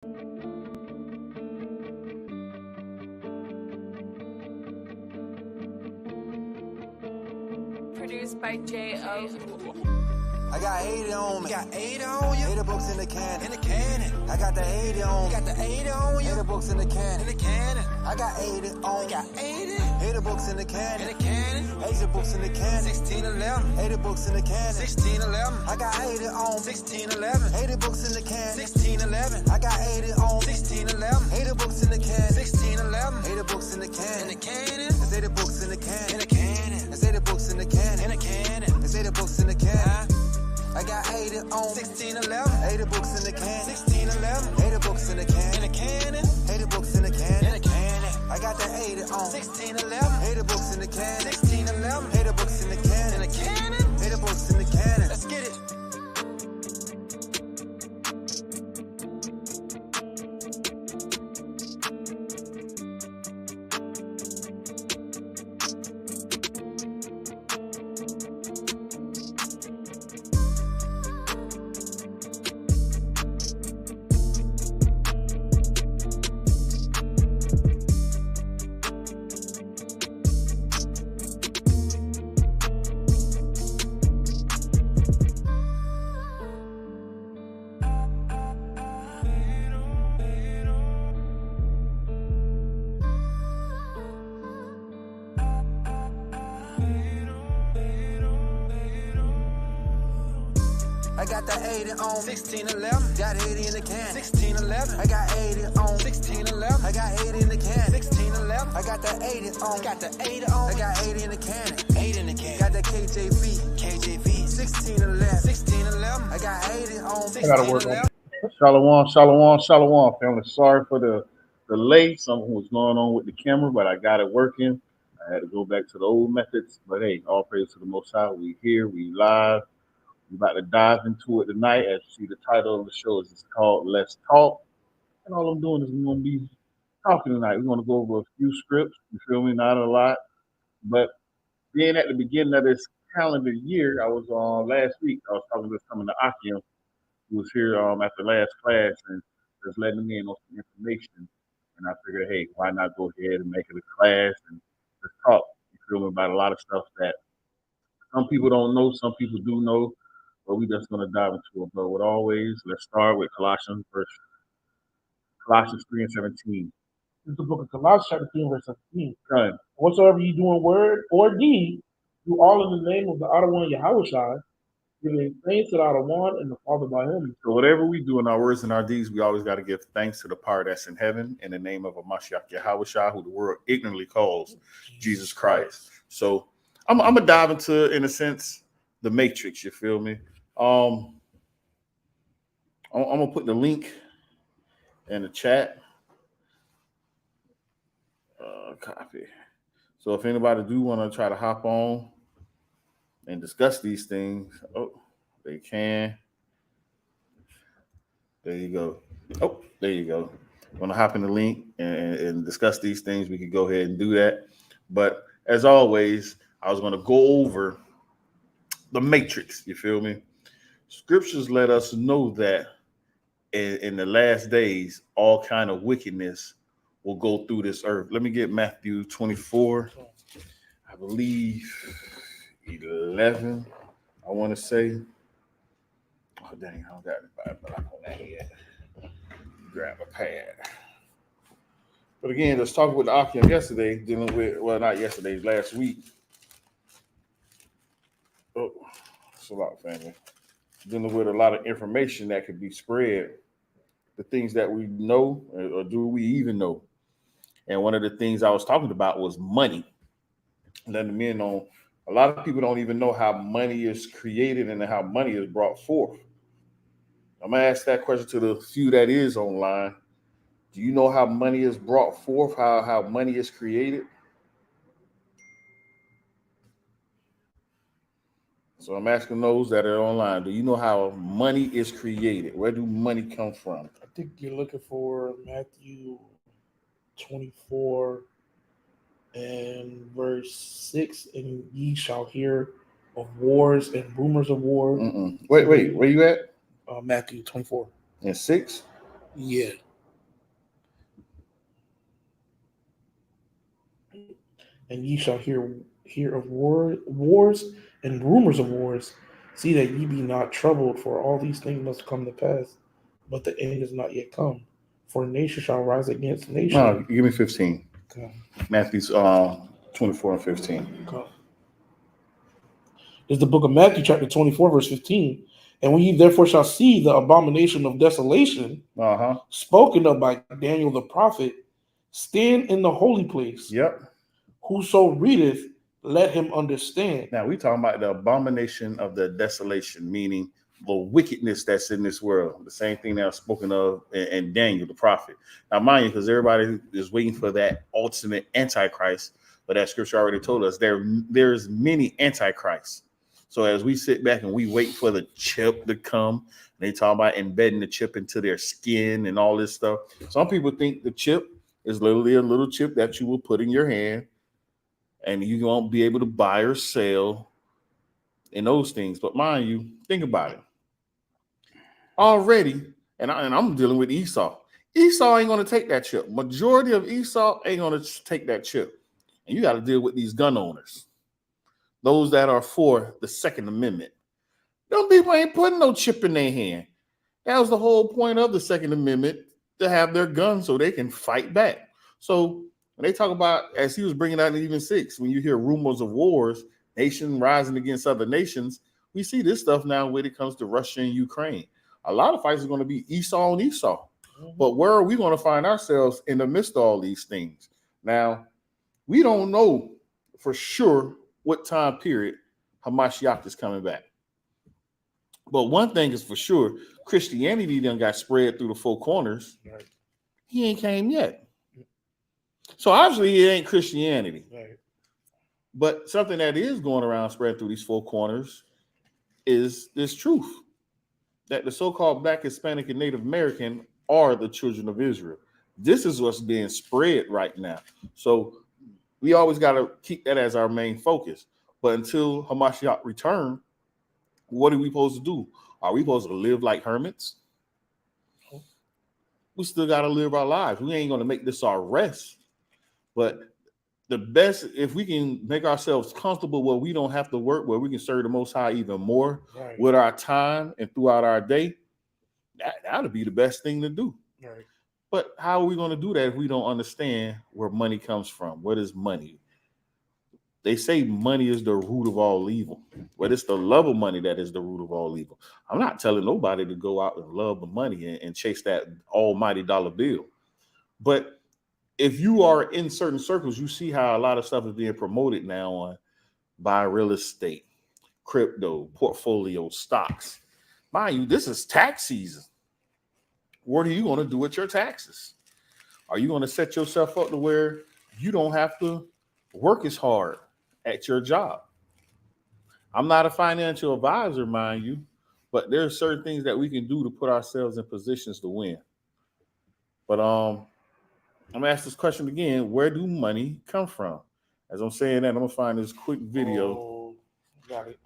Produced by J.O. I got 80 on me. Got 80 on you. 80 books in the cannon. In the cannon. I got the 80 on me. Got the 80 on you. 80 books in the cannon. In the cannon. I got 80 on me. Got 80. 80 books in the cannon. In the cannon. 80 books in the cannon. 1611. 80 books in the cannon. 1611. I got 80 on 1611. 80 books in the cannon. 1611. I got 80 on 1611. 80 books in the cannon. 1611. 80 books in the cannon. In the cannon. There's 80 books in the cannon. In the cannon. There's 80 books in the cannon. In the cannon. There's 80 books in the cannon. I got 80 on 1611. 80 books in the can. 1611. 80 books in the can. In the cannon. 80 books in the can. In the cannon. I got the 80 on 1611. 80 books in the can. 1611. 80 books in the can. In the cannon. 80 books in the cannon. Let's get it. I got the 80 on 1611. Got 80 in the can. 1611. I got 80 on 1611. I got 80 in the can. 1611. I got the 80 on. Got the 80 on. I got 80 in the can. 80 in the can. Got the KJV. 1611. 1611. I got 80 on 1611. I gotta work on Shalom, family. Sorry for the delay. Something was going on with the camera, but I got it working. I had to go back to the old methods. But hey, all praise to the Most High. We here, we live. We're about to dive into it tonight. As you see, the title of the show is called Let's Talk. And all I'm doing is we're going to be talking tonight. We're going to go over a few scripts. You feel me? Not a lot. But being at the beginning of this calendar year, I was on last week. I was talking to some of the Akim who was here after last class and just letting me in on some information. And I figured, hey, why not go ahead and make it a class and just talk, you feel me, about a lot of stuff that some people don't know, some people do know. But we're just going to dive into it. But with always, let's start with Colossians 3 and 17. This is the book of Colossians, chapter 3, verse 17. Right. Whatsoever you do in word or deed, do all in the name of the Outer One, Yahushua, giving thanks to the Outer One and the Father by him. So whatever we do in our words and our deeds, we always got to give thanks to the power that's in heaven in the name of a Mashiach Yahushua, who the world ignorantly calls Jesus Christ. So I'm going to dive into, in a sense, the Matrix, you feel me? I'm gonna put the link in the chat. Copy. So if anybody do want to try to hop on and discuss these things, they can. There you go. Oh, there you go. Want to hop in the link and discuss these things? We could go ahead and do that. But as always, I was going to go over the Matrix. You feel me? Scriptures let us know that in the last days, all kind of wickedness will go through this earth. Let me get Matthew 24, I believe 11, I want to say. Oh, dang, I don't got it on that yet. Grab a pad. But again, let's talk with the Akim yesterday, dealing with, well, not yesterday, last week. Oh, it's a lot, family. Dealing with a lot of information that could be spread, the things that we know, or do we even know? And one of the things I was talking about was money. Letting me know a lot of people don't even know how money is created and how money is brought forth. I'm gonna ask that question to the few that is online. Do you know how money is brought forth? How money is created? So I'm asking those that are online, do you know how money is created? Where do money come from? I think you're looking for Matthew 24 and verse 6, and ye shall hear of wars and rumors of war. Wait, where you at? Matthew 24. And 6? Yeah. and ye shall hear of wars and rumors of wars. See that ye be not troubled, for all these things must come to pass, but the end is not yet come. For nation shall rise against nation. No, give me 15. Come, Matthew 24 and 15. come. It's the book of Matthew, chapter 24, verse 15. And when ye therefore shall see the abomination of desolation, spoken of by Daniel the prophet, stand in the holy place. Yep. Whoso readeth, let him understand. Now we talking about the abomination of the desolation, meaning the wickedness that's in this world. The same thing that was spoken of in Daniel the prophet. Now, mind you, because everybody is waiting for that ultimate antichrist, but that scripture already told us there's many antichrists. So as we sit back and we wait for the chip to come, they talk about embedding the chip into their skin and all this stuff. Some people think the chip is literally a little chip that you will put in your hand, and you won't be able to buy or sell and those things. But mind you, think about it. Already, and I'm dealing with Esau. Esau ain't going to take that chip. Majority of Esau ain't going to take that chip. And you got to deal with these gun owners. Those that are for the Second Amendment. Them people ain't putting no chip in their hand. That was the whole point of the Second Amendment, to have their guns so they can fight back. So when they talk about, as he was bringing out in even 6, when you hear rumors of wars, nation rising against other nations, we see this stuff now when it comes to Russia and Ukraine. A lot of fights are going to be Esau and Esau. But where are we going to find ourselves in the midst of all these things? Now, we don't know for sure what time period Hamashiach is coming back. But one thing is for sure, Christianity done got spread through the 4 corners. Right. He ain't came yet. So obviously it ain't Christianity. Right. But something that is going around spread through these 4 corners is this truth, that the so-called Black, Hispanic, and Native American are the children of Israel. This is what's being spread right now. So we always got to keep that as our main focus. But until Hamashiach return, what are we supposed to do? Are we supposed to live like hermits? We still got to live our lives. We ain't going to make this our rest. But the best, if we can make ourselves comfortable where we don't have to work, where we can serve the Most High even more with our time and throughout our day, that'll be the best thing to do. Right. But how are we going to do that if we don't understand where money comes from? What is money? They say money is the root of all evil. Well, it's the love of money that is the root of all evil. I'm not telling nobody to go out and love the money and chase that almighty dollar bill. But if you are in certain circles, you see how a lot of stuff is being promoted now on buy real estate, crypto, portfolio, stocks. Mind you, this is tax season. What are you going to do with your taxes? Are you going to set yourself up to where you don't have to work as hard at your job? I'm not a financial advisor, mind you, but there are certain things that we can do to put ourselves in positions to win. But I'm gonna ask this question again: where do money come from? As I'm saying that, I'm gonna find this quick video. Oh, got it.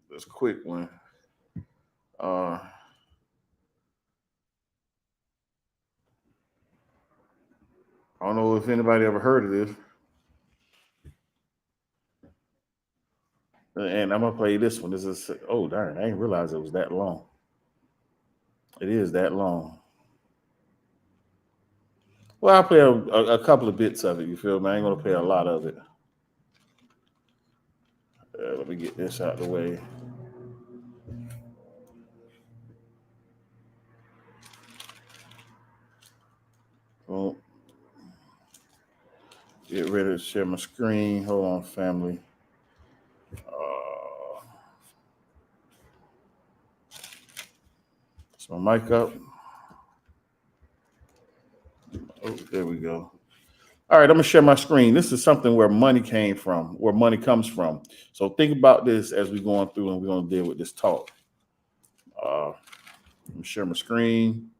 This quick one. I don't know if anybody ever heard of this. And I'm gonna play this one. This is, oh darn, I didn't realize it was that long. It is that long. Well, I'll play a couple of bits of it, you feel me? I ain't gonna play a lot of it. Let me get this out of the way. Oh, get ready to share my screen. Hold on, family. So mic up. Oh, there we go. All right, I'm gonna share my screen. This is something where money came from, where money comes from. So think about this as we're going through, and we're gonna deal with this talk. Let me share my screen.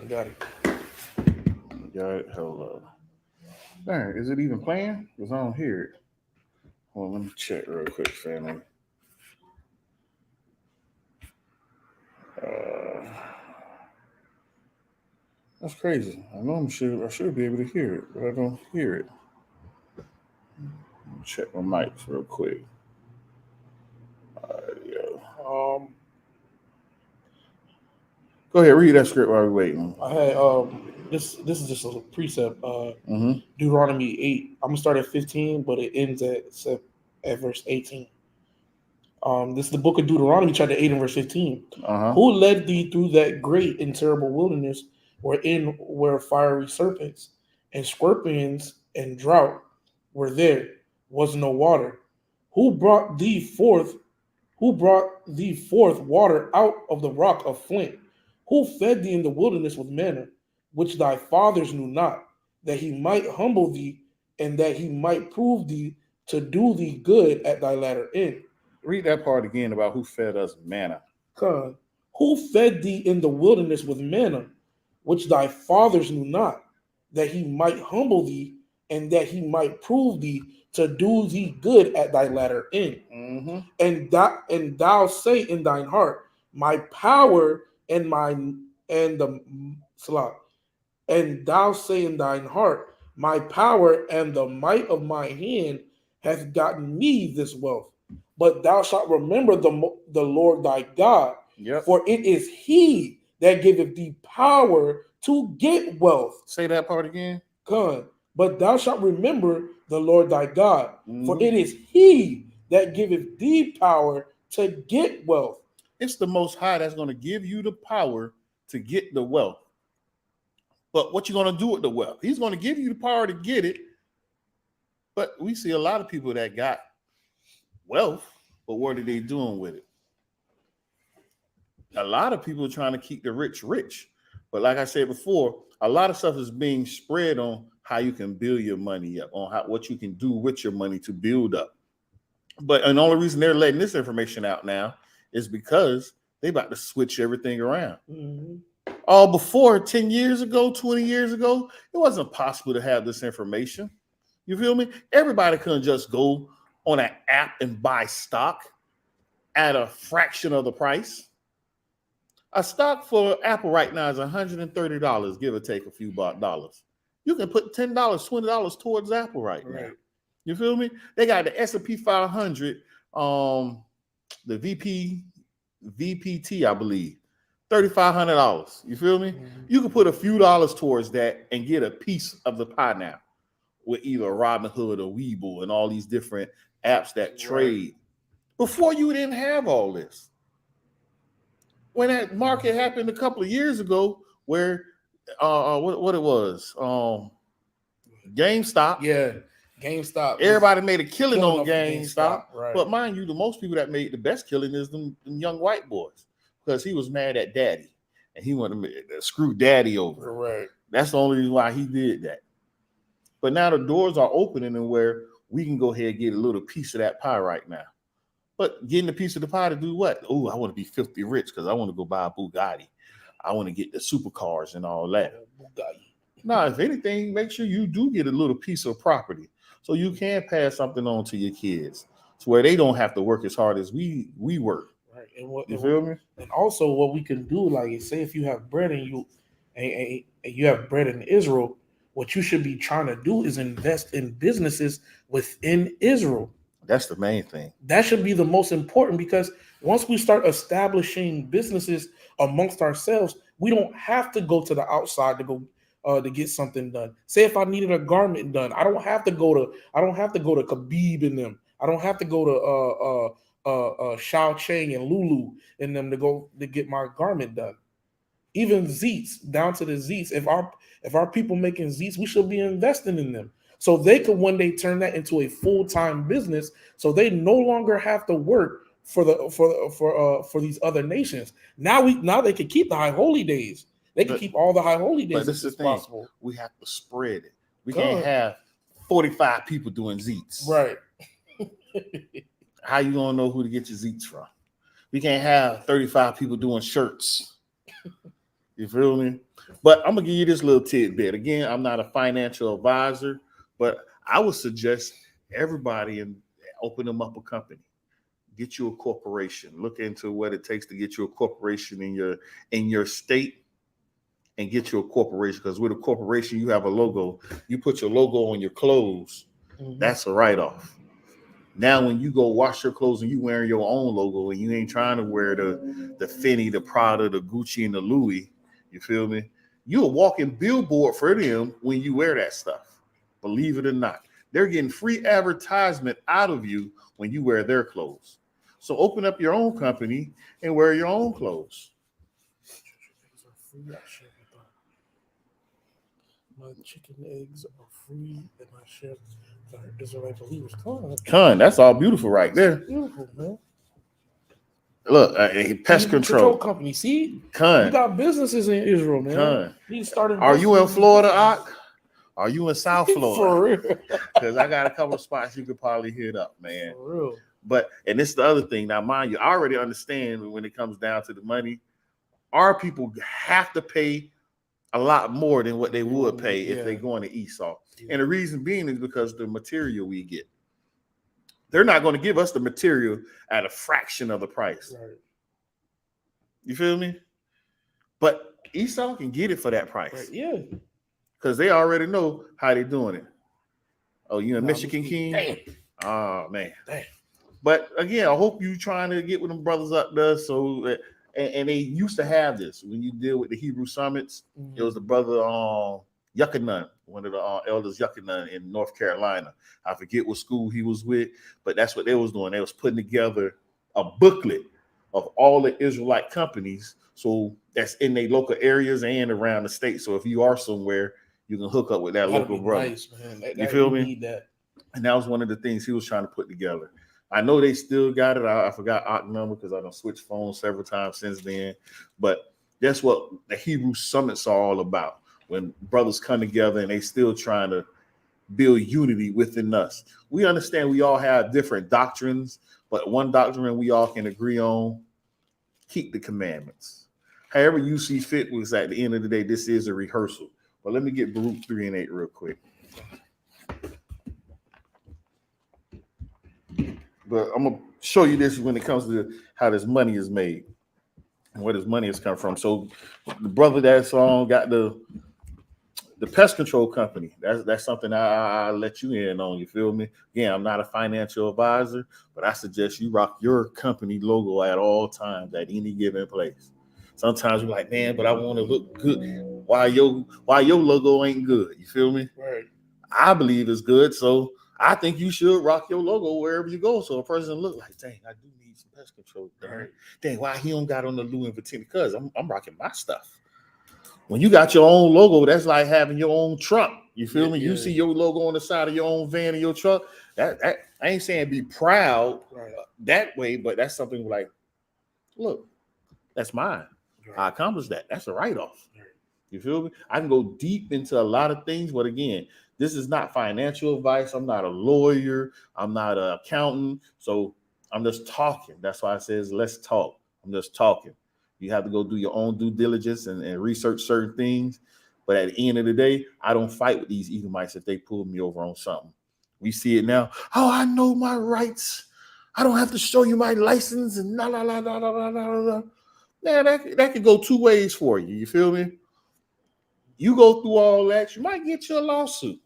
Got it. Got it. Hold up. Darn, is it even playing? Because I don't hear it. Well, let me check real quick, family. That's crazy. I know I should be able to hear it, but I don't hear it. Let me check my mics real quick. Yeah. Go ahead, read that script while we're waiting. I had this is just a precept. Mm-hmm. Deuteronomy 8. I'm gonna start at 15, but it ends at verse 18. This is the book of Deuteronomy, chapter 8 and verse 15. Uh-huh. Who led thee through that great and terrible wilderness, wherein were fiery serpents and scorpions and drought were there, was no water? Who brought thee forth water out of the rock of flint? Who fed thee in the wilderness with manna, which thy fathers knew not, that he might humble thee, and that he might prove thee to do thee good at thy latter end? Read that part again about who fed us manna. God, who fed thee in the wilderness with manna, which thy fathers knew not, that he might humble thee, and that he might prove thee to do thee good at thy latter end? Mm-hmm. And thou say in thine heart, my power and thou say in thine heart, my power and the might of my hand hath gotten me this wealth. But thou shalt remember the Lord thy God, Yep. for it is he that giveth thee power to get wealth. Say that part again. God, but thou shalt remember the Lord thy God, for Mhm. it is he that giveth thee power to get wealth. It's the Most High that's going to give you the power to get the wealth. But what you going to do with the wealth? He's going to give you the power to get it. But we see a lot of people that got wealth, but what are they doing with it? A lot of people are trying to keep the rich rich. But like I said before, a lot of stuff is being spread on how you can build your money up, on what you can do with your money to build up. But the only reason they're letting this information out now is because they about to switch everything around. Mm-hmm. Before 10 years ago, 20 years ago, it wasn't possible to have this information. You feel me? Everybody couldn't just go on an app and buy stock at a fraction of the price. A stock for Apple right now is $130, give or take a few dollars. You can put $10, $20 towards Apple right now. You feel me? They got the S&P 500, the VPT, I believe, $3,500. You feel me? Mm-hmm. You can put a few dollars towards that and get a piece of the pie now with either Robinhood or Webull and all these different apps that trade. Before you didn't have all this. When that market happened a couple of years ago, where what it was, GameStop. Yeah, GameStop. Everybody made a killing on off GameStop. right. But mind you, the most people that made the best killing is them young white boys, because he was mad at Daddy and he wanted to screw Daddy over. Right. That's the only reason why he did that. But now the doors are opening and where we can go ahead and get a little piece of that pie right now. But getting a piece of the pie to do what? Oh, I want to be filthy rich because I want to go buy a Bugatti. I want to get the supercars and all that. Now, if anything, make sure you do get a little piece of property so you can pass something on to your kids, to where they don't have to work as hard as we work. Right. You feel me? And also, what we can do, like, say if you have bread and you have bread in Israel, what you should be trying to do is invest in businesses within Israel. That's the main thing. That should be the most important, because once we start establishing businesses amongst ourselves, we don't have to go to the outside to go to get something done. Say if I needed a garment done, I don't have to go to Khabib and them. I don't have to go to Shao Chang and Lulu and them to get my garment done. Even Zeets, down to the Zeets. If our people making Zeets, we should be investing in them, so they could one day turn that into a full-time business, so they no longer have to work for these other nations. Now they can keep the high holy days. They can keep all the high holy days. But this is the thing. Possible. We have to spread it. We can't have 45 people doing Zeets. Right. How you gonna know who to get your Zeets from? We can't have 35 people doing shirts. You feel me? But I'm gonna give you this little tidbit. Again, I'm not a financial advisor, But I would suggest everybody and open them up a company. Get you a corporation. Look into what it takes to get you a corporation in your state, and get you a corporation. Because with a corporation, you have a logo. You put your logo on your clothes. That's a write-off. Now, when you go wash your clothes and you wearing your own logo and you ain't trying to wear the Fendi, the Prada, the Gucci, and the Louis, you feel me? You're a walking billboard for them when you wear that stuff. Believe it or not. They're getting free advertisement out of you when you wear their clothes. So open up your own company and wear your own clothes. My chicken eggs are free and my chef are Israelite believers. Con, that's all beautiful right there. Beautiful, man. Look, pest control company. See, Con, you got businesses in Israel, man. Con. You started. Are you in Florida, Ak? Are you in South Florida? For real. Because I got a couple of spots you could probably hit up, man. For real. But, and this is the other thing. Now, mind you, I already understand when it comes down to the money, our people have to pay a lot more than what they would pay if they go into Esau. Yeah. And the reason being is because the material we get. They're not going to give us the material at a fraction of the price. Right. You feel me? But Esau can get it for that price. Right. Yeah. Because they already know how they're doing it. Oh, you in Michigan King? Damn. Oh, man. Damn. But again, I hope you trying to get with them brothers up there. So, and they used to have this when you deal with the Hebrew summits. Mm-hmm. It was the brother Yuckanun, one of the elders Yuckanun in North Carolina. I forget what school he was with, but that's what they was doing. They was putting together a booklet of all the Israelite companies. So that's in their local areas and around the state. So if you are somewhere, you can hook up with that local brother. Nice, man. You feel me? Need that. And that was one of the things he was trying to put together. I know they still got it. I forgot Ak number because I done switched phones several times since then. But that's what the Hebrew summits are all about. When brothers come together and they still trying to build unity within us. We understand we all have different doctrines, but one doctrine we all can agree on: keep the commandments. However you see fit, was at the end of the day, this is a rehearsal. But let me get Baruch 3 and 8 real quick. But I'm going to show you this when it comes to how this money is made and where this money has come from. So the brother that's got the pest control company. That's something I let you in on. You feel me? Again, I'm not a financial advisor, but I suggest you rock your company logo at all times at any given place. Sometimes you're like, man, but I want to look good. Why your logo ain't good? You feel me? Right. I believe it's good, so I think you should rock your logo wherever you go, so a person look like, dang, I do need some pest control. Right. Dang, why he don't got on the Louis Vuitton? Because I'm rocking my stuff. When you got your own logo, that's like having your own truck. You feel me? Yeah. You see your logo on the side of your own van and your truck. That I ain't saying be proud that way, but that's something like, look, that's mine. Right. I accomplished that. That's a write-off. Right. You feel me? I can go deep into a lot of things, but again, this is not financial advice. I'm not a lawyer. I'm not an accountant. So I'm just talking. That's why I says, let's talk. I'm just talking. You have to go do your own due diligence and research certain things. But at the end of the day, I don't fight with these Edomites if they pull me over on something. We see it now. Oh, I know my rights. I don't have to show you my license and la la la la la la la. Man, that could go two ways for you. You feel me? You go through all that, you might get you a lawsuit.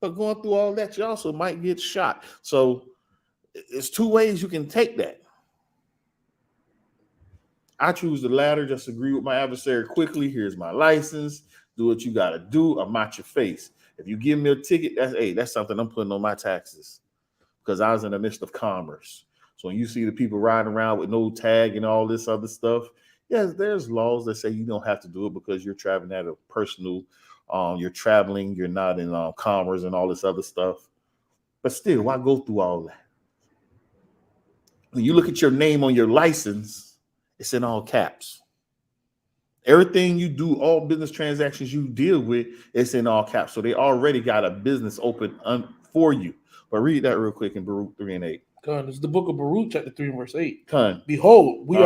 But going through all that, you also might get shot. So it's two ways you can take that. I choose the latter. Just agree with my adversary quickly. Here's my license. Do what you got to do. I'm out your face. If you give me a ticket, that's something I'm putting on my taxes because I was in the midst of commerce. So when you see the people riding around with no tag and all this other stuff, yes, there's laws that say you don't have to do it because you're traveling at a personal, you're traveling, you're not in commerce and all this other stuff. But still, why go through all that? When you look at your name on your license, it's in all caps. Everything you do, all business transactions you deal with, it's in all caps. So they already got a business open for you. But read that real quick in Baruch 3 and 8. It's the book of Baruch, chapter 3 and verse 8. Con. Behold, we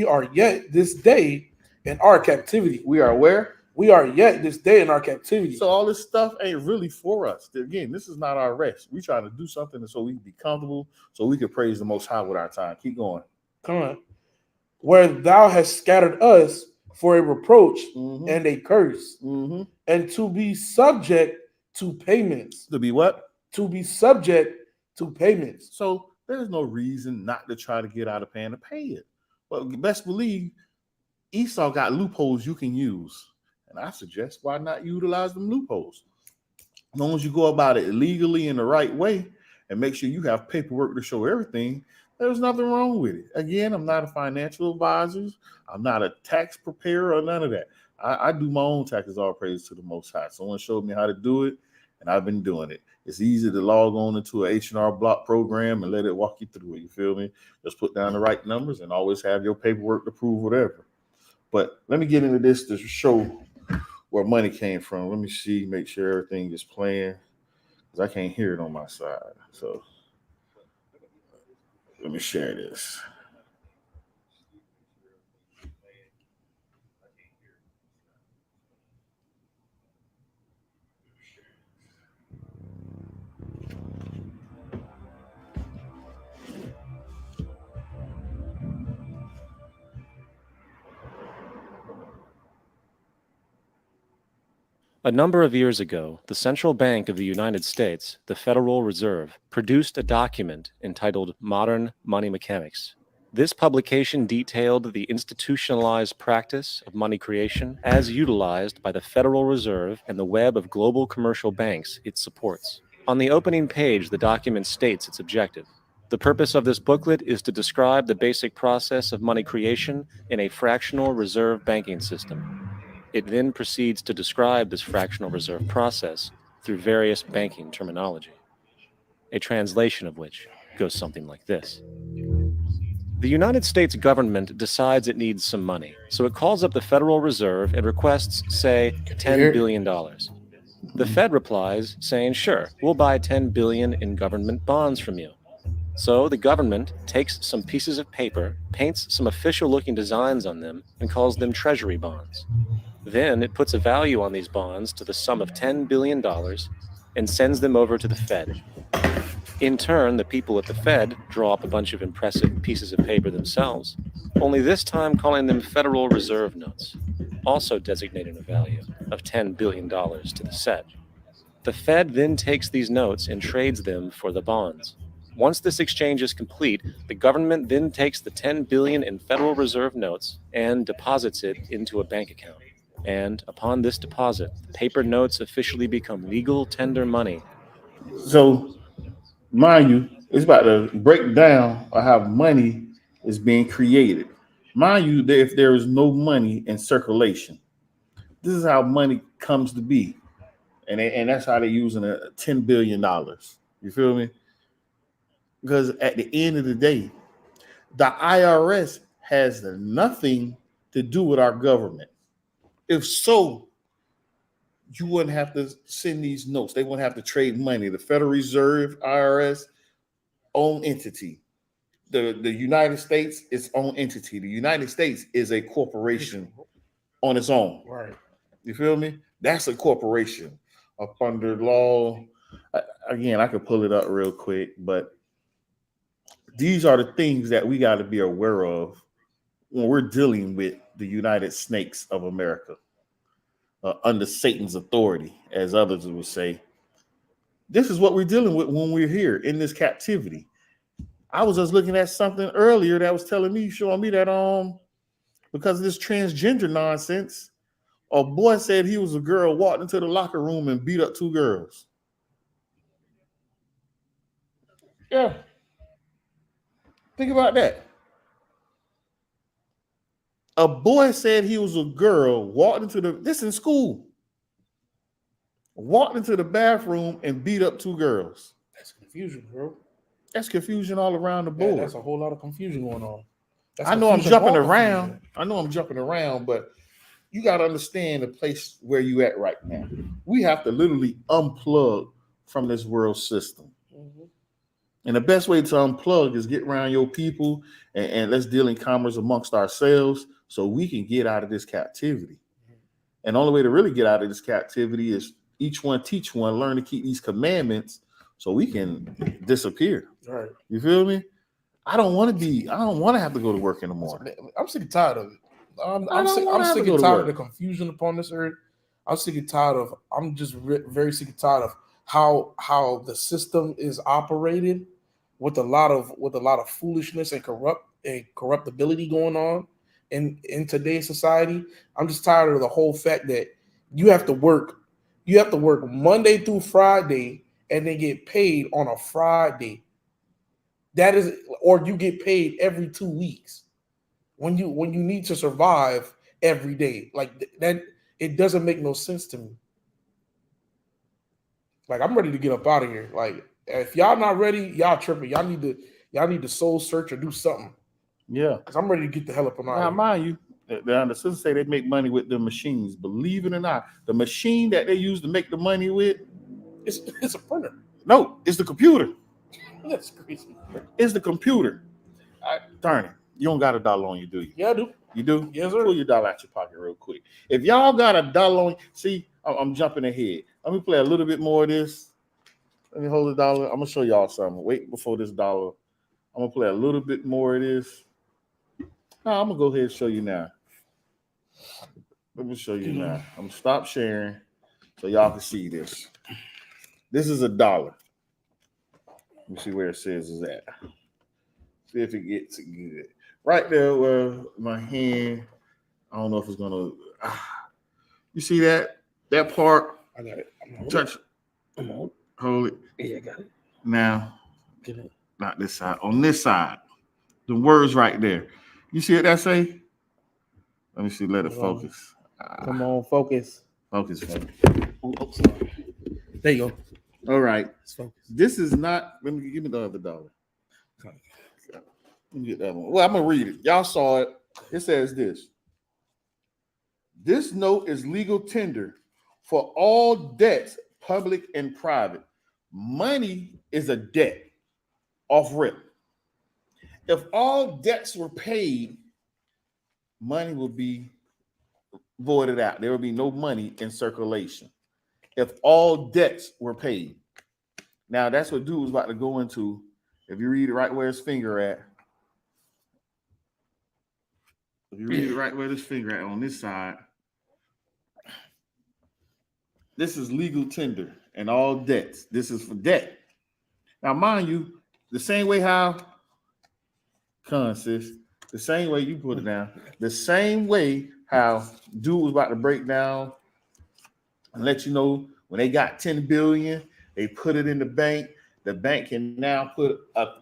are yet this day in our captivity. We are where? We are yet this day in our captivity. So all this stuff ain't really for us. Again, this is not our rest. We trying to do something so we can be comfortable, so we can praise the Most High with our time. Keep going. Come on. Where thou hast scattered us for a reproach and a curse, and to be subject to payments. To be what? To be subject to payments. So there's no reason not to try to get out of paying to pay it. But best believe Esau got loopholes you can use. And I suggest why not utilize them loopholes? As long as you go about it legally in the right way and make sure you have paperwork to show everything, there's nothing wrong with it. Again, I'm not a financial advisor. I'm not a tax preparer or none of that. I do my own taxes, all praise to the Most High. Someone showed me how to do it, and I've been doing it. It's easy to log on into an H&R Block program and let it walk you through it. You feel me? Just put down the right numbers and always have your paperwork to prove whatever. But let me get into this to show where money came from. Let me see, make sure everything is playing, because I can't hear it on my side. So let me share this. A number of years ago, the Central Bank of the United States, the Federal Reserve, produced a document entitled Modern Money Mechanics. This publication detailed the institutionalized practice of money creation as utilized by the Federal Reserve and the web of global commercial banks it supports. On the opening page, the document states its objective. The purpose of this booklet is to describe the basic process of money creation in a fractional reserve banking system. It then proceeds to describe this fractional reserve process through various banking terminology, a translation of which goes something like this. The United States government decides it needs some money, so it calls up the Federal Reserve and requests, say, $10 billion. The Fed replies, saying, sure, we'll buy $10 billion in government bonds from you. So the government takes some pieces of paper, paints some official-looking designs on them, and calls them treasury bonds. Then it puts a value on these bonds to the sum of $10 billion and sends them over to the Fed. In turn, the people at the Fed draw up a bunch of impressive pieces of paper themselves, only this time calling them Federal Reserve notes, also designating a value of $10 billion to the Fed. The Fed then takes these notes and trades them for the bonds. Once this exchange is complete, the government then takes the $10 billion in Federal Reserve notes and deposits it into a bank account. And upon this deposit, paper notes officially become legal tender money. So, mind you, it's about to break down how money is being created. Mind you, that if there is no money in circulation, this is how money comes to be. And that's how they're using $10 billion. You feel me? Because at the end of the day, the IRS has nothing to do with our government. If so, you wouldn't have to send these notes. They wouldn't have to trade money. The Federal Reserve, IRS, own entity. The United States, its own entity. The United States is a corporation on its own. Right. You feel me? That's a corporation up under law. Again, I could pull it up real quick, but these are the things that we got to be aware of when we're dealing with the United Snakes of America, under Satan's authority, as others would say. This is what we're dealing with when we're here in this captivity. I was just looking at something earlier that was showing me that because of this transgender nonsense, a boy said he was a girl, walked into the locker room and beat up two girls. Yeah. Think about that. A boy said he was a girl, walked into this in school, walked into the bathroom and beat up two girls. That's confusion, bro. That's confusion all around the board. Yeah, that's a whole lot of confusion going on. I know I'm jumping around, but you got to understand the place where you at right now. We have to literally unplug from this world system. Mm-hmm. And the best way to unplug is get around your people and let's deal in commerce amongst ourselves so we can get out of this captivity. And the only way to really get out of this captivity is each one teach one, learn to keep these commandments so we can disappear. Right. You feel me? I don't want to have to go to work in the morning. I'm sick and tired of it. I'm sick and tired of the confusion upon this earth. I'm sick and tired of. I'm just very sick and tired of how the system is operated with a lot of foolishness and corruptibility going on in today's society. I'm just tired of the whole fact that you have to work Monday through Friday and then get paid on a Friday. That is, or you get paid every 2 weeks when you need to survive every day. Like that, it doesn't make no sense to me. Like, I'm ready to get up out of here. Like, if y'all not ready, y'all tripping. Y'all need to soul search or do something. Yeah, because I'm ready to get the hell up and out. Now, mind you, the sisters say they make money with the machines. Believe it or not, the machine that they use to make the money with, it's a printer. No, it's the computer. That's crazy. It's the computer. Darn it. You don't got $1 on you, do you? Yeah, I do. You do? Yes, sir. Pull your dollar out your pocket real quick. If y'all got $1 on you, see, I'm jumping ahead. Let me play a little bit more of this. Let me hold $1. I'm going to show y'all something. Wait before this dollar. I'm going to play a little bit more of this. No, I'm going to go ahead and show you now. Let me show you now. I'm going to stop sharing so y'all can see this. This is $1. Let me see where it says is at. See if it gets good. Right there where my hand, I don't know if it's gonna. You see that part? I got it. Touch. Hold it. Yeah, I got it. Now, Get it. not this side. On this side, the words right there. You see what that say? Let me see. Let it focus. Come on, focus. Focus. Oh, sorry. There you go. All right. It's focused. This is not. Let me give me the other $1. Let me get that one. Well, I'm gonna read it. Y'all saw it. It says this. This note is legal tender for all debts, public and private. Money is a debt off rip. If all debts were paid, money would be voided out. There would be no money in circulation. If all debts were paid. Now, that's what dude was about to go into. If you read it right where his finger at. If you read it right where this finger at on this side. This is legal tender and all debts. This is for debt. Now, mind you, the same way how, the same way you put it down, the same way how dude was about to break down and let you know when they got 10 billion, they put it in the bank. The bank can now put $1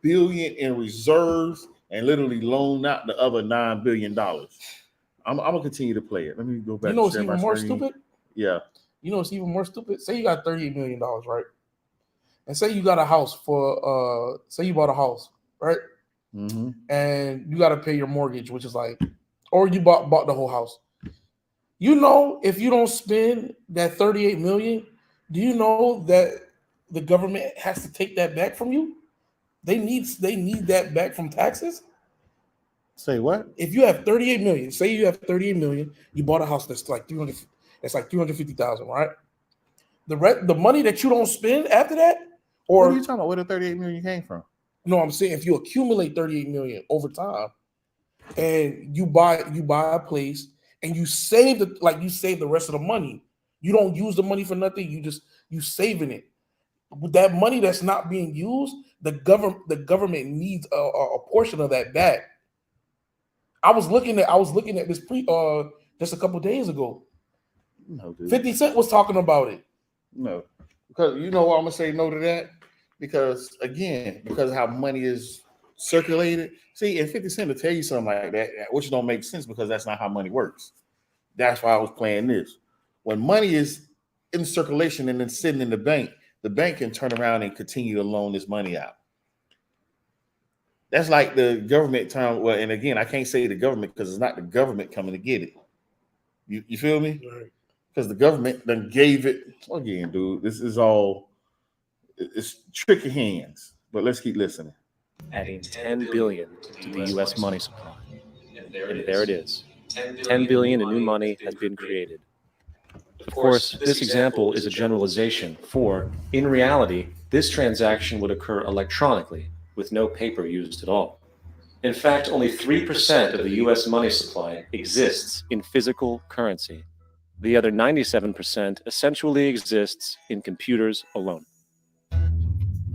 billion in reserves and literally loan out the other $9 billion. I'm gonna continue to play it. Let me go back. You know what's even more stupid? Yeah. You know what's even more stupid? Say you got $38 million, right? And say you got a house for say you bought a house, right? Mm-hmm. And you got to pay your mortgage, which is like, or you bought the whole house. You know, if you don't spend that $38 million, do you know that the government has to take that back from you? They need that back from taxes. Say what? If you have 38 million, say you have 38 million, you bought a house that's like 300, that's like 350,000, right? The money that you don't spend after that, or what are you talking about? Where the 38 million came from? No, I'm saying if you accumulate 38 million over time, and you buy a place and you save the rest of the money. You don't use the money for nothing. You saving it. With that money that's not being used, the government needs a portion of that back. I was looking at this just a couple of days ago. No, dude. 50 Cent was talking about it. No, because you know why I'm gonna say no to that? Because again, because of how money is circulated. See, and 50 Cent to tell you something like that, which don't make sense because that's not how money works. That's why I was playing this. When money is in circulation and then sitting in the bank can turn around and continue to loan this money out. That's like the government time. Well, and again, I can't say the government because it's not the government coming to get it. You feel me? Right. Because the government then gave it again, dude. This is all it's tricky hands. But let's keep listening. Adding 10 billion to the U.S. money supply. And there it is. 10 billion in new money has been created. Of course, this example is a generalization, for, in reality, this transaction would occur electronically, with no paper used at all. In fact, only 3% of the US money supply exists in physical currency. The other 97% essentially exists in computers alone.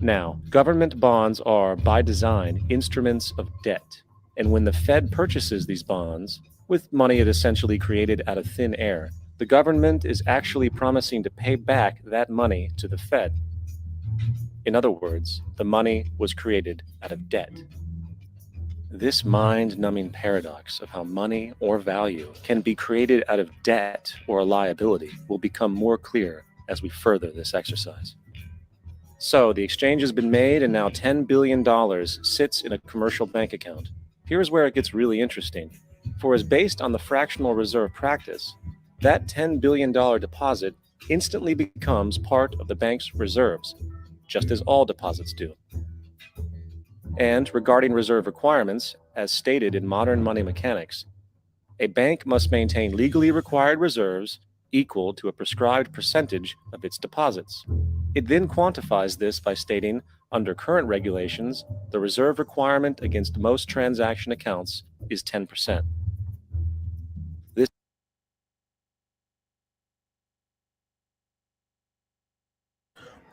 Now, government bonds are, by design, instruments of debt. And when the Fed purchases these bonds, with money it essentially created out of thin air, the government is actually promising to pay back that money to the Fed. In other words, the money was created out of debt. This mind-numbing paradox of how money or value can be created out of debt or a liability will become more clear as we further this exercise. So, the exchange has been made and now $10 billion sits in a commercial bank account. Here's where it gets really interesting. For as based on the fractional reserve practice, that $10 billion deposit instantly becomes part of the bank's reserves, just as all deposits do. And regarding reserve requirements, as stated in modern money mechanics, a bank must maintain legally required reserves equal to a prescribed percentage of its deposits. It then quantifies this by stating, under current regulations, the reserve requirement against most transaction accounts is 10%.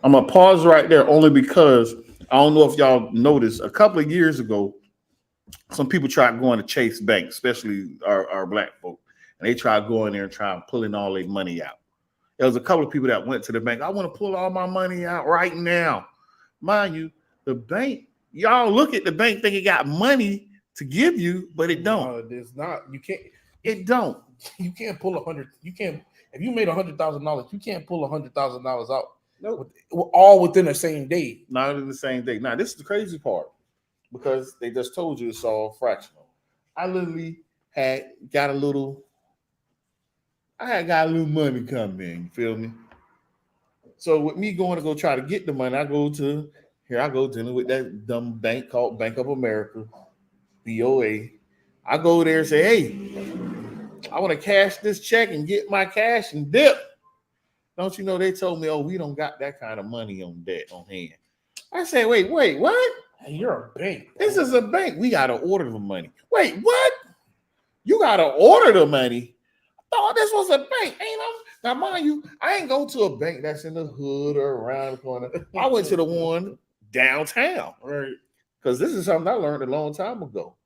I'm gonna pause right there only because I don't know if y'all noticed a couple of years ago, some people tried going to Chase Bank, especially our black folk, and they tried going there and trying pulling all their money out. There was a couple of people that went to the bank. I want to pull all my money out right now. Mind you, the bank, y'all look at the bank, think it got money to give you, but it don't. No, it's not. You can't. It don't. You can't pull 100. You can't. If you made $100,000, you can't pull $100,000 out. Nope. All within the same day. Not in the same day. Now, this is the crazy part because they just told you it's all fractional. I literally got a little money coming in. You feel me? So with me going to go try to get the money, I go dealing with that dumb bank called Bank of America, BOA. I go there and say, hey, I want to cash this check and get my cash and dip. Don't you know they told me, oh, we don't got that kind of money on hand. I said, wait, what? Hey, you're a bank. This is a bank. We got to order the money. Wait, what? You got to order the money? I thought this was a bank. Now, mind you, I ain't go to a bank that's in the hood or around the corner. I went to the one downtown. Right. Because this is something I learned a long time ago.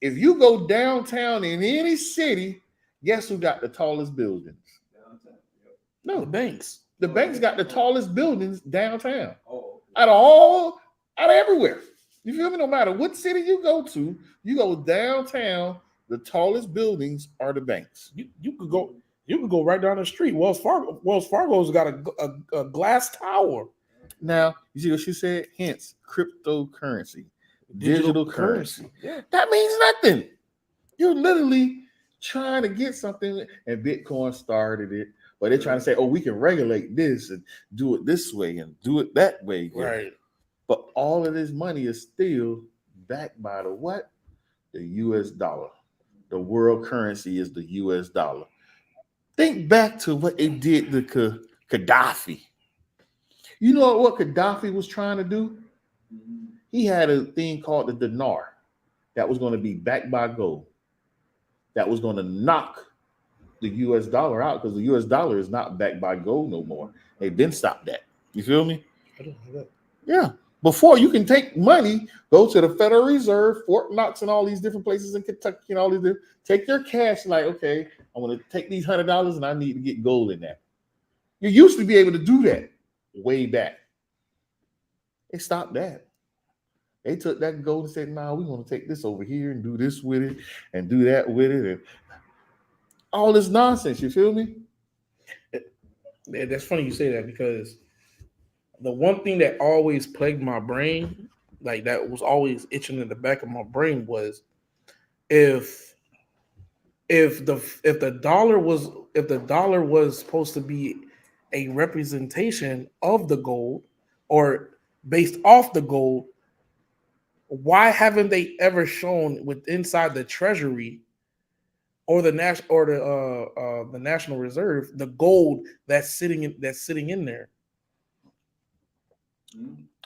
If you go downtown in any city, guess who got the tallest buildings? No, The banks. The banks got the tallest buildings downtown. Out of everywhere. You feel me? No matter what city you go to, you go downtown, the tallest buildings are the banks. You could go right down the street. Wells Fargo's got a glass tower. Now, you see what she said? Hence, cryptocurrency. Digital currency. Yeah. That means nothing. You're literally trying to get something, and Bitcoin started it. But they're trying to say, oh, we can regulate this and do it this way and do it that way. Right. But all of this money is still backed by the what? The US dollar. The world currency is the US dollar. Think back to what they did to Gaddafi. You know what Gaddafi was trying to do? He had a thing called the dinar that was going to be backed by gold. That was going to knock the US dollar out because the US dollar is not backed by gold no more. They've been stopped that. You feel me? I don't know that. Yeah. Before you can take money, go to the Federal Reserve, Fort Knox, and all these different places in Kentucky and all these take your cash, like, okay, I want to take these $100 and I need to get gold in that. You used to be able to do that way back. They stopped that. They took that gold and said, nah, we want to take this over here and do this with it and do that with it. And all this nonsense, you feel me? Yeah, that's funny you say that because the one thing that always plagued my brain, like that was always itching in the back of my brain, was if the dollar was supposed to be a representation of the gold or based off the gold, why haven't they ever shown inside the treasury or the National Reserve, the gold that's sitting in there.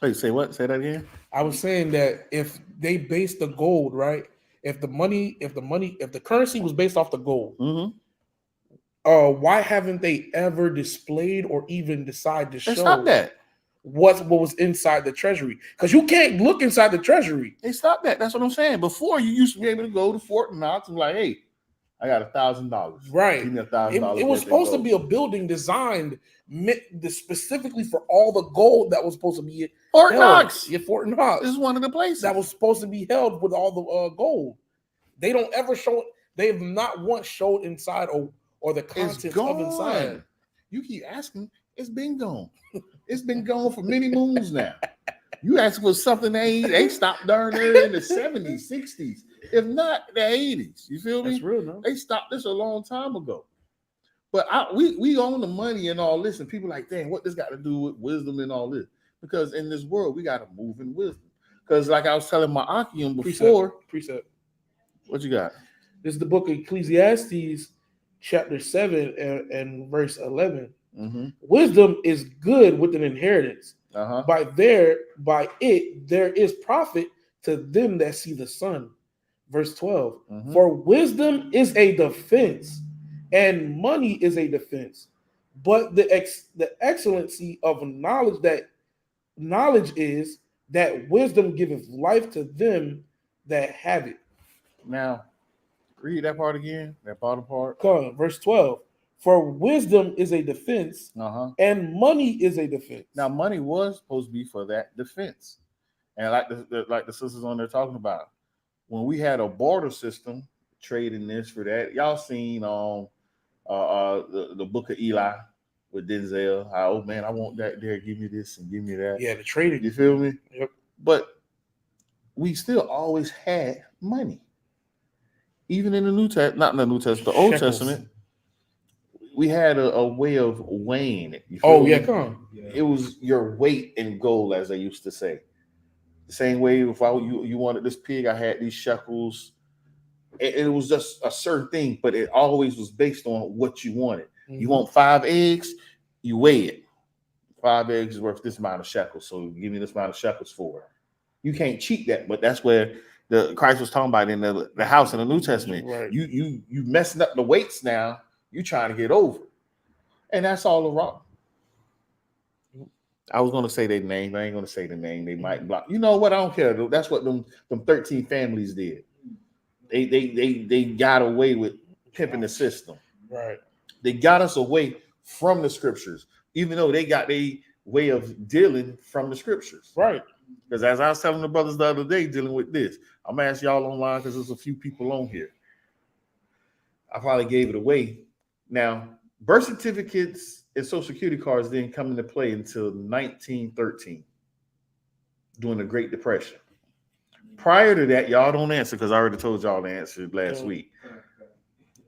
Hey, say what? Say that again. I was saying that if they base the gold, right? If the currency was based off the gold, why haven't they ever displayed or even decided to They show stopped that. what was inside the treasury? Because you can't look inside the treasury. They stopped that. That's what I'm saying. Before, you used to be able to go to Fort Knox and be like, hey, I got $1,000. Right. Give me $1,000. It was supposed to be a building designed specifically for all the gold that was supposed to be Fort held. Knox. Yeah, Fort Knox. This is one of the places that was supposed to be held with all the gold. They don't ever show it. They have not once showed inside or the contents of inside. You keep asking, it's been gone. It's been gone for many moons now. You ask for something they stopped during there in the 70s, 60s, if not the 80s. You feel me? That's real, no? They stopped this a long time ago. But we own the money and all this, and people like, dang, what this got to do with wisdom and all this? Because in this world, we got to move in wisdom. Because like I was telling my Akium before. Precept. What you got? This is the book of Ecclesiastes, chapter 7 and verse 11. Wisdom is good with an inheritance. By it there is profit to them that see the sun. Verse 12. For wisdom is a defense, and money is a defense. But the excellency of knowledge is that wisdom giveth life to them that have it. Now, read that part again. That bottom part. Come on, verse 12. For wisdom is a defense, and money is a defense. Now, money was supposed to be for that defense, and like the sisters on there talking about, when we had a barter system, trading this for that. Y'all seen the Book of Eli with Denzel? How, oh man, I want that there. Give me this and give me that. Yeah, the trading. You feel me? Yep. But we still always had money, even in the New Testament, not in the New Testament, the Old Testament. We had a way of weighing it. Oh, yeah, come on. It was your weight in gold, as they used to say. The same way if you wanted this pig, I had these shekels. It was just a certain thing, but it always was based on what you wanted. You want 5 eggs, you weigh it. 5 eggs is worth this amount of shekels, so give me this amount of shekels for it. You can't cheat that, but that's where the Christ was talking about in the house in the New Testament. Right. You messing up the weights now. You trying to get over, and that's all wrong. I was going to say their name. I ain't going to say the name. They might block. You know what? I don't care. That's what them 13 families did. They got away with pimping the system. Right. They got us away from the scriptures, even though they got a way of dealing from the scriptures. Right. Because as I was telling the brothers the other day, dealing with this, I'm gonna ask y'all online because there's a few people on here. I probably gave it away. Now, birth certificates and social security cards didn't come into play until 1913, during the Great Depression. Prior to that, y'all don't answer because I already told y'all the answer last week.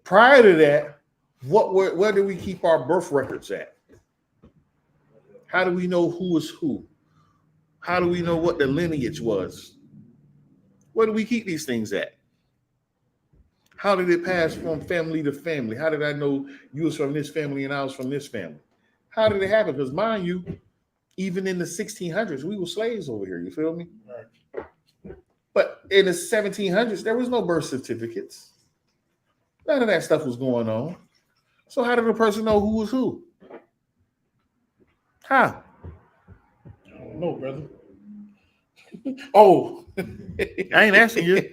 Prior to that, where do we keep our birth records at? How do we know who is who? How do we know what the lineage was? Where do we keep these things at? How did it pass from family to family? How did I know you was from this family and I was from this family? How did it happen? Because mind you, even in the 1600s, we were slaves over here. You feel me? Right. But in the 1700s, there was no birth certificates. None of that stuff was going on. So how did a person know who was who? How? I don't know, brother. Oh, I ain't asking you.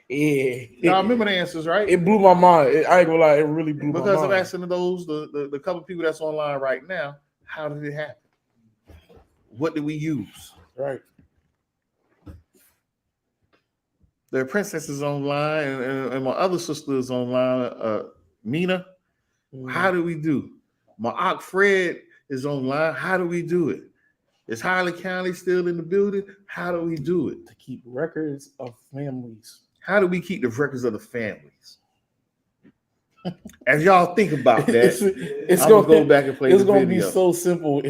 yeah. Y'all remember the answers, right? It blew my mind. I ain't gonna lie, it really blew my mind. Because of asking those, the couple of people that's online right now, how did it happen? What did we use? Right. There are princesses online and my other sister is online, Mina. How do we do? My Aunt Fred is online. How do we do it? Is Harley County still in the building? How do we do it? To keep records of families. How do we keep the records of the families? As y'all think about that, I'm gonna go back and play the video. It's gonna be so simple,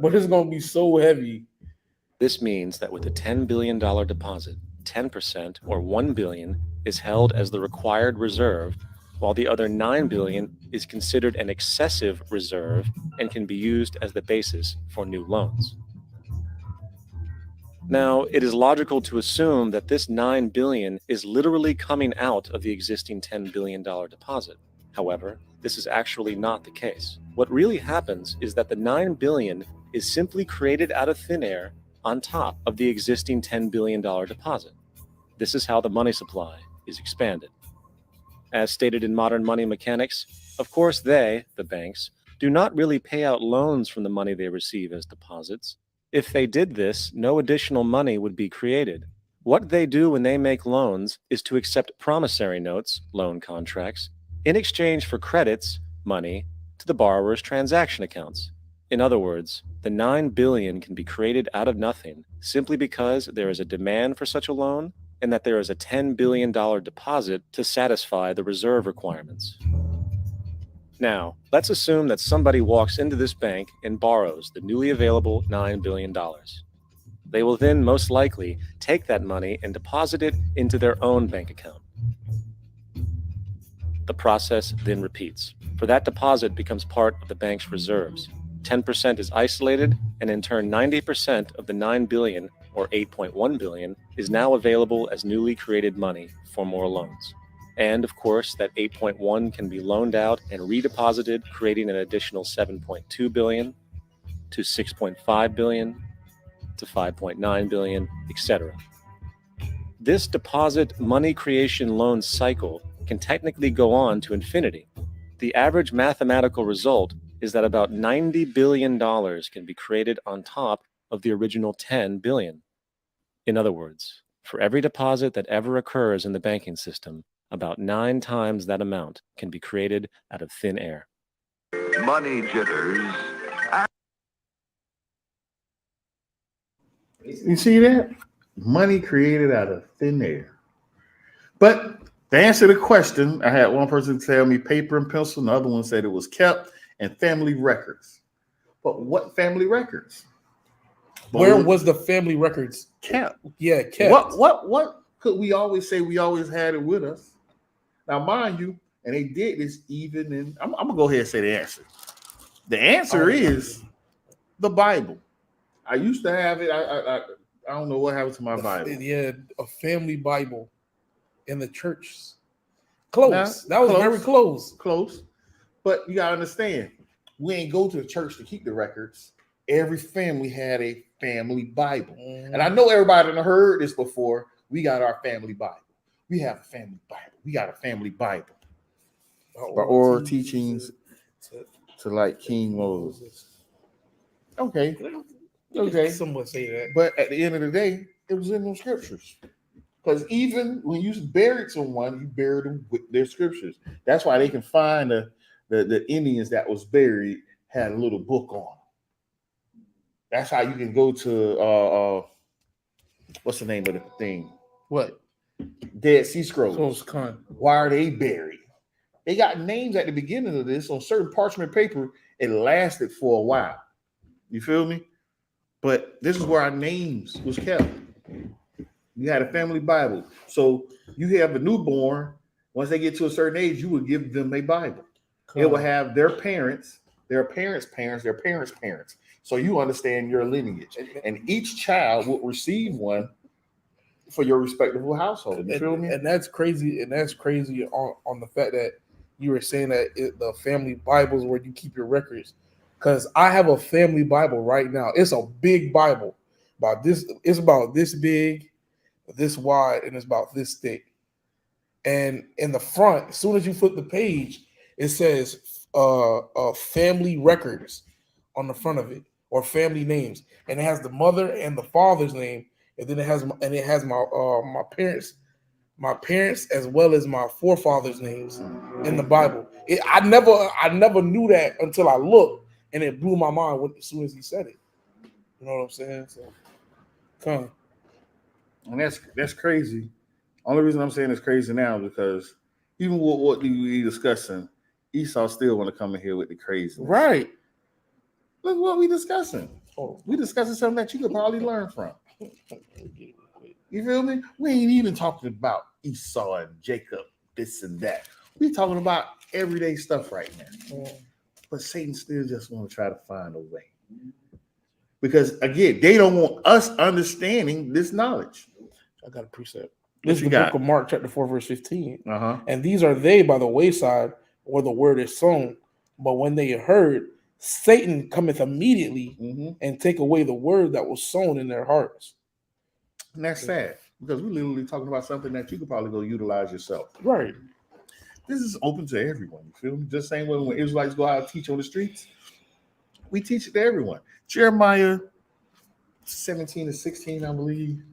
but it's gonna be so heavy. This means that with a $10 billion deposit, 10% or 1 billion is held as the required reserve, while the other 9 billion is considered an excessive reserve and can be used as the basis for new loans. Now, it is logical to assume that this 9 billion is literally coming out of the existing $10 billion deposit. However, this is actually not the case. What really happens is that the 9 billion is simply created out of thin air on top of the existing $10 billion deposit. This is how the money supply is expanded. As stated in Modern Money Mechanics, of course they, the banks, do not really pay out loans from the money they receive as deposits. If they did this, no additional money would be created. What they do when they make loans is to accept promissory notes, loan contracts, in exchange for credits, money, to the borrower's transaction accounts. In other words, the 9 billion can be created out of nothing simply because there is a demand for such a loan and that there is a $10 billion deposit to satisfy the reserve requirements. Now, let's assume that somebody walks into this bank and borrows the newly available $9 billion. They will then most likely take that money and deposit it into their own bank account. The process then repeats, for that deposit becomes part of the bank's reserves. 10% is isolated, and in turn 90% of the 9 billion or 8.1 billion is now available as newly created money for more loans. And of course, that 8.1 can be loaned out and redeposited, creating an additional 7.2 billion to 6.5 billion to 5.9 billion, etc. This deposit money creation loan cycle can technically go on to infinity. The average mathematical result is that about $90 billion can be created on top of the original 10 billion. In other words, for every deposit that ever occurs in the banking system, about 9 times that amount can be created out of thin air. Money jitters. You see that? Money created out of thin air. But to answer the question, I had one person tell me paper and pencil, another one said it was kept and family records. But what family records? Where was the family records kept? Yeah, kept. What could we always say we always had it with us? Now, mind you, and they did this even in, I'm gonna go ahead and say the answer. The answer is the Bible. I used to have it. I don't know what happened to my Bible. Yeah, a family Bible in the church. Close. Now, that was very close. Close. But you gotta understand, we ain't go to the church to keep the records. Every family had a family Bible. And I know everybody done heard this before. We got our family Bible. We have a family Bible. We got a family Bible. Our oral teachings to like King Moses. Okay. Someone say that. But at the end of the day, it was in those scriptures. Because even when you buried someone, you buried them with their scriptures. That's why they can find the Indians that was buried had a little book on. That's how you can go to what's the name of the thing? What? Dead Sea Scrolls. So why are they buried? They got names at the beginning of this on certain parchment paper. It lasted for a while. You feel me? But this is where our names was kept. You had a family Bible. So you have a newborn. Once they get to a certain age, you would give them a Bible. It will have their parents, their parents' parents, their parents' parents. So you understand your lineage. And each child will receive one for your respective household. You feel me? And that's crazy. And that's crazy on the fact that you were saying that the family Bible is where you keep your records. Because I have a family Bible right now. It's a big Bible. It's about this big, this wide, and it's about this thick. And in the front, as soon as you flip the page, it says family records on the front of it, or family names. And it has the mother and the father's name. And then it has my parents as well as my forefathers' names in the Bible. I never knew that until I looked, and it blew my mind as soon as he said it. You know what I'm saying? So, come. And that's crazy. Only reason I'm saying it's crazy now is because even with what we discussing, Esau still want to come in here with the crazy. Right. Look what we discussing. We discussing something that you could probably learn from. You feel me? We ain't even talking about Esau and Jacob, this and that. We talking about everyday stuff right now. But Satan still just want to try to find a way. Because again, they don't want us understanding this knowledge. I got a precept. What This is you the got? book of Mark, chapter 4, verse 15. Uh-huh. And these are they by the wayside where the word is sown. But when they heard, Satan cometh immediately and take away the word that was sown in their hearts. And that's sad because we're literally talking about something that you could probably go utilize yourself. Right. This is open to everyone. You feel me? Just same way when Israelites go out and teach on the streets, we teach it to everyone. Jeremiah 17 to 16, I believe.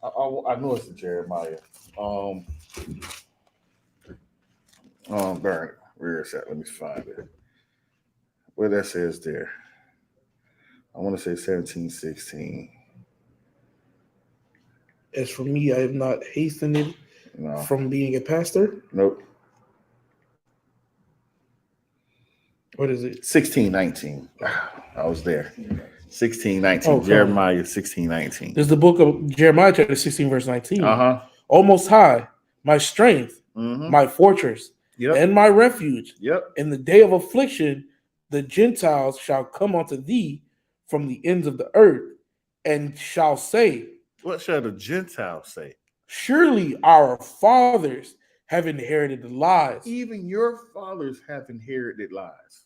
I know it's in Jeremiah. Burn. Where is that? Let me find it. Where that says there. I want to say 17, 16. As for me, I have not hastened it No. from being a pastor. Nope. What is it? 16, 19. I was there. 16, 19. Oh, sorry. Jeremiah 16, 19. There's the book of Jeremiah, chapter 16, verse 19. Uh-huh. O Most High, my strength, my fortress, and my refuge. Yep. In the day of affliction, the Gentiles shall come unto thee from the ends of the earth, and shall say, What shall the Gentiles say? surely our fathers have inherited the lies. Even your fathers have inherited lies.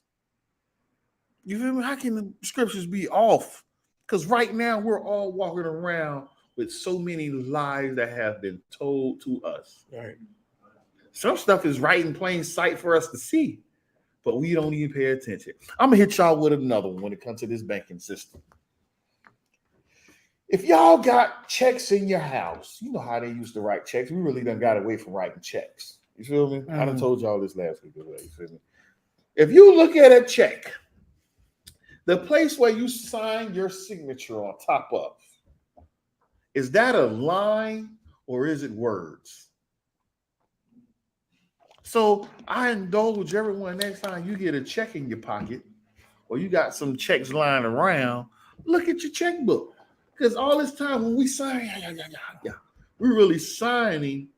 You feel me? How can the scriptures be off? Because right now we're all walking around with so many lies that have been told to us. Right. Some stuff is right in plain sight for us to see, but we don't even pay attention. I'm gonna hit y'all with another one when it comes to this banking system. If y'all got checks in your house, you know how they used to write checks. We really done got away from writing checks. You feel me? I done told y'all this last week. You feel me? If you look at a check, the place where you sign your signature on top of, is that a line or is it words? So I indulge everyone next time you get a check in your pocket or you got some checks lying around, look at your checkbook. Because all this time when we sign, we're really signing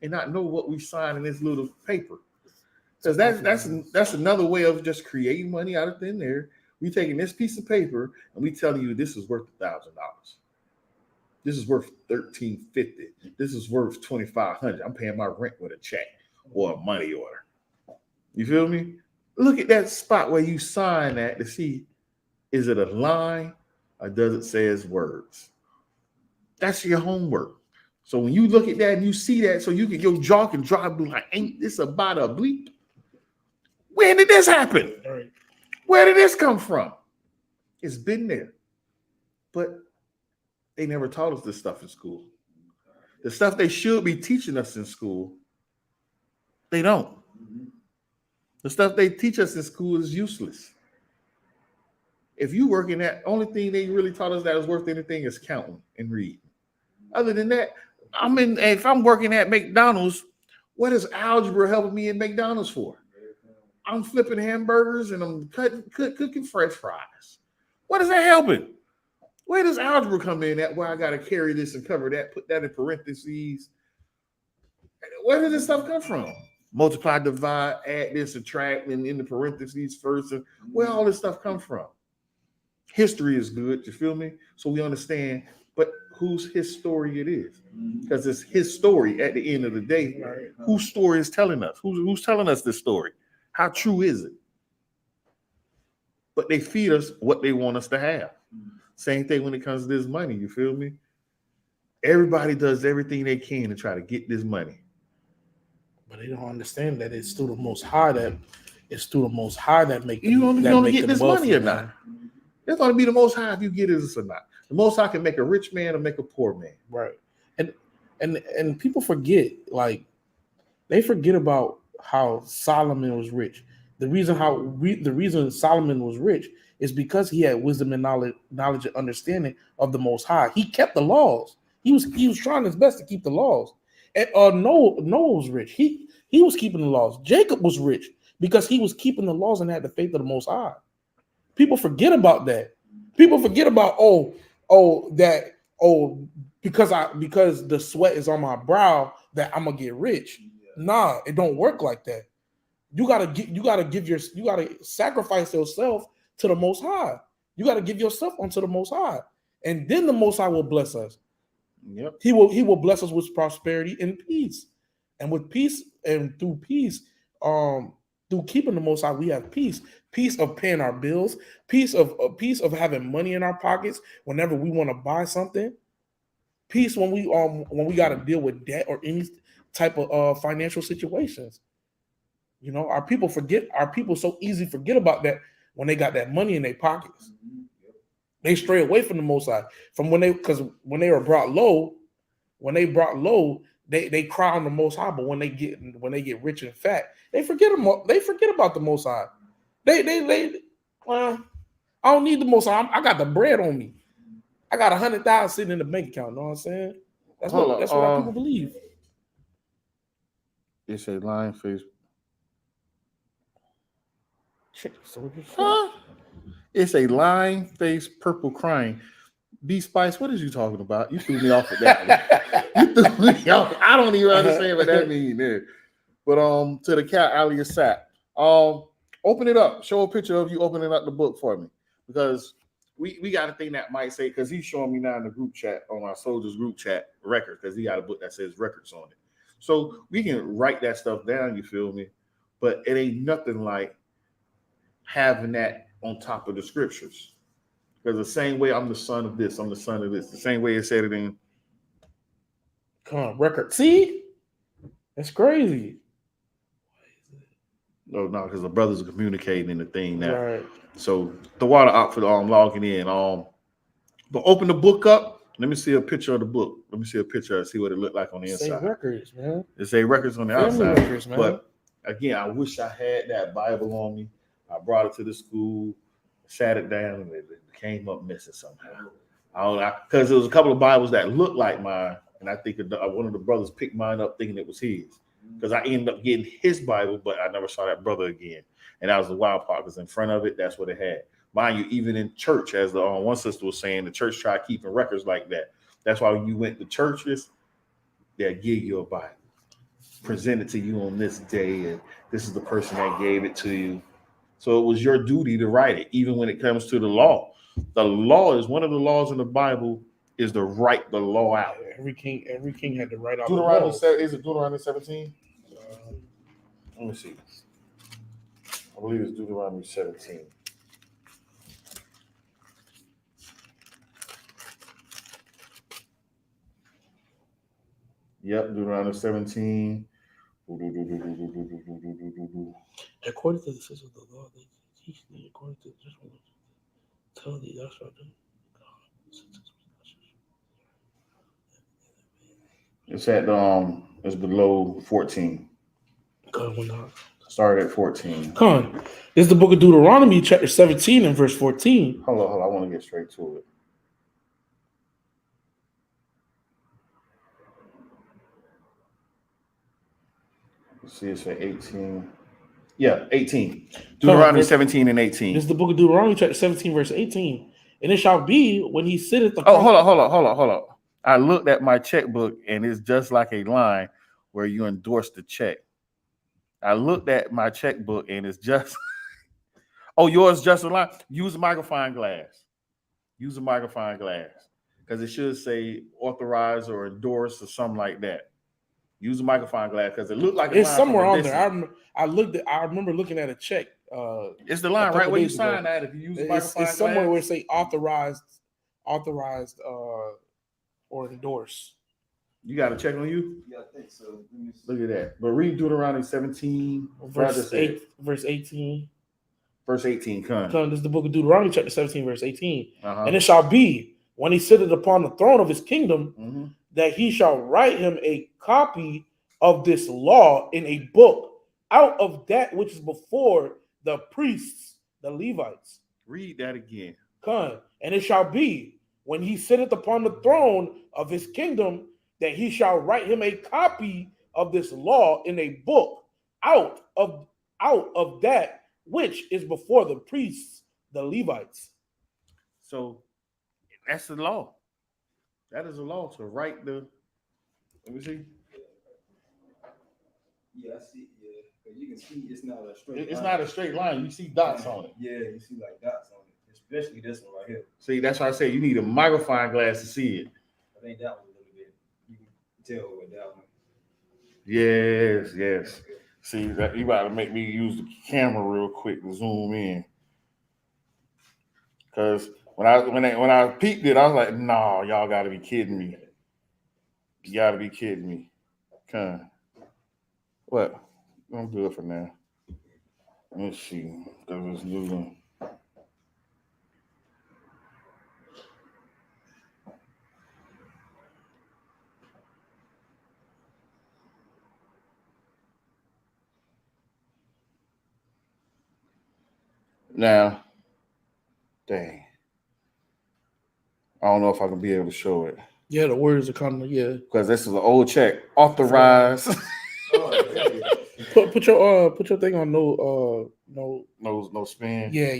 and not know what we sign in this little paper. Because that's another way of just creating money out of thin air. We taking this piece of paper and we telling you this is worth $1,000. This is worth $1,350. This is worth $2,500. I'm paying my rent with a check or a money order. You feel me? Look at that spot where you sign that to see, is it a line or does it say as words? That's your homework. So when you look at that and you see that, so you can your jaw can drop like, ain't this about a bleep? When did this happen? All right. Where did this come from? It's been there. But they never taught us this stuff in school. The stuff they should be teaching us in school, they don't. The stuff they teach us in school is useless. If you work in that, only thing they really taught us that is worth anything is counting and reading. Other than that, if I'm working at McDonald's, what is algebra helping me in McDonald's for? I'm flipping hamburgers and I'm cooking French fries. What is that helping? Where does algebra come in at where I got to carry this and cover that, put that in parentheses? Where does this stuff come from? Multiply, divide, add this, subtract, and in the parentheses first. And where all this stuff come from? History is good, you feel me? So we understand, but whose his story it is. Because it's his story at the end of the day. Right. Whose story is telling us? Who's telling us this story? How true is it? But they feed us what they want us to have. Same thing when it comes to this money, you feel me? Everybody does everything they can to try to get this money. But they don't understand that it's through the Most High that make them, you only get this money or not. not. It's going to be the Most High if you get this or not. The Most High can make a rich man or make a poor man. Right. And people forget, like, they forget about how Solomon was rich. The reason Solomon was rich is because he had wisdom and knowledge and understanding of the Most High. He kept the laws. He was trying his best to keep the laws. And Noah was rich. He was keeping the laws. Jacob was rich because he was keeping the laws and had the faith of the Most High. People forget about that. People forget about because the sweat is on my brow that I'm gonna get rich. Nah, it don't work like that. You gotta sacrifice yourself to the Most High. You gotta give yourself unto the Most High, and then the Most High will bless us. Yep. He will bless us with prosperity and peace, and with peace and through peace, through keeping the Most High, we have peace. Peace of paying our bills. Peace of having money in our pockets whenever we want to buy something. Peace when we got to deal with debt or any type of financial situations. You know, our people so easily forget about that when they got that money in their pockets. They stray away from the Most High. Because when they were brought low, they cry on the Most High, but when they get rich and fat, they forget about the Most High. Well, I don't need the Most High. I got the bread on me. I got 100,000 sitting in the bank account. You know what I'm saying? That's what our people believe. It's a lion face. It's a lion face purple crying. B Spice, what is you talking about? You threw me off with that one. You threw me off. I don't even understand what that means there. But to the cat alias Sap. Open it up. Show a picture of you opening up the book for me. Because we got a thing that might say, because he's showing me now in the group chat, on our soldiers group chat, records, because he got a book that says records on it. So we can write that stuff down, you feel me? But it ain't nothing like having that on top of the scriptures. Because the same way I'm the son of this, I'm the son of this. The same way it said it in. Come on, record. See? That's crazy. No, because the brothers are communicating in the thing now. Right. So the water out for the logging in. But open the book up. Let me see a picture of the book. Let me see a picture and see what it looked like on the inside. Say records, man. It say records on the Family outside. records, man. But again, I wish I had that Bible on me. I brought it to the school, sat it down, and it came up missing somehow. Because there was a couple of Bibles that looked like mine, and I think one of the brothers picked mine up thinking it was his. Because I ended up getting his Bible, but I never saw that brother again. And that was the wild part, because in front of it, that's what it had. Mind you, even in church, as the one sister was saying, the church tried keeping records like that. That's why when you went to churches, they'll give you a Bible, present it to you on this day, and this is the person that gave it to you. So it was your duty to write it, even when it comes to the law. The law is one of the laws in the Bible is to write the law out. Every king had to write out Deuteronomy, the law. is it Deuteronomy 17? Let me see. I believe it's Deuteronomy 17. Yep, Deuteronomy 17. According to the system of the law, they teach thee according to the judgment. Tell thee thou shalt do. It's at it's below 14. God will not. Started at 14. Come on. This is the book of Deuteronomy, chapter 17 and verse 14. Hold on. I want to get straight to it. Let's see, it's at 18. Yeah, 18. Deuteronomy 17 and 18. This is the book of Deuteronomy, chapter 17, verse 18. And it shall be when he sitteth upon... Oh, hold on. I looked at my checkbook, and it's just like a line where you endorse the check. I looked at my checkbook, and it's just... Oh, yours just a line? Use a magnifying glass. Because it should say authorized or endorsed or something like that. Use a magnifying glass because it looked like it's somewhere on there. I remember looking at a check. It's the line right where you sign that. If you use a magnifying glass, somewhere where it say authorized, or endorse. You got a check on you? Yeah, I think so. Look at that. But read Deuteronomy 17, verse 18. Verse 18, come. This is the book of Deuteronomy, chapter 17, verse 18. And it shall be when he sitteth upon the throne of his kingdom, that he shall write him a copy of this law in a book out of that which is before the priests, the Levites. Read that again. And it shall be when he sitteth upon the throne of his kingdom, that he shall write him a copy of this law in a book out of that which is before the priests, the Levites. So that's the law. That is a law to write the. Let me see. Yeah, I see. Yeah, but you can see it's not a straight. It's line. not a straight line. You see dots on it. Yeah, you see like dots on it, especially this one right here. See, that's why I say you need a magnifying glass to see it. I think that one a little bit. You can tell with that one. Yes, yes. See, that you got to make me use the camera real quick to zoom in. Because when I peeped it, I was like, "No, y'all got to be kidding me. You got to be kidding me." Okay. What? I'm good for now. Let's see. Because it's losing. Now, dang. I don't know if I can be able to show it. Yeah, the words are coming. Yeah, Because this is an old check. Authorized. put your thing on no. No spin. Yeah.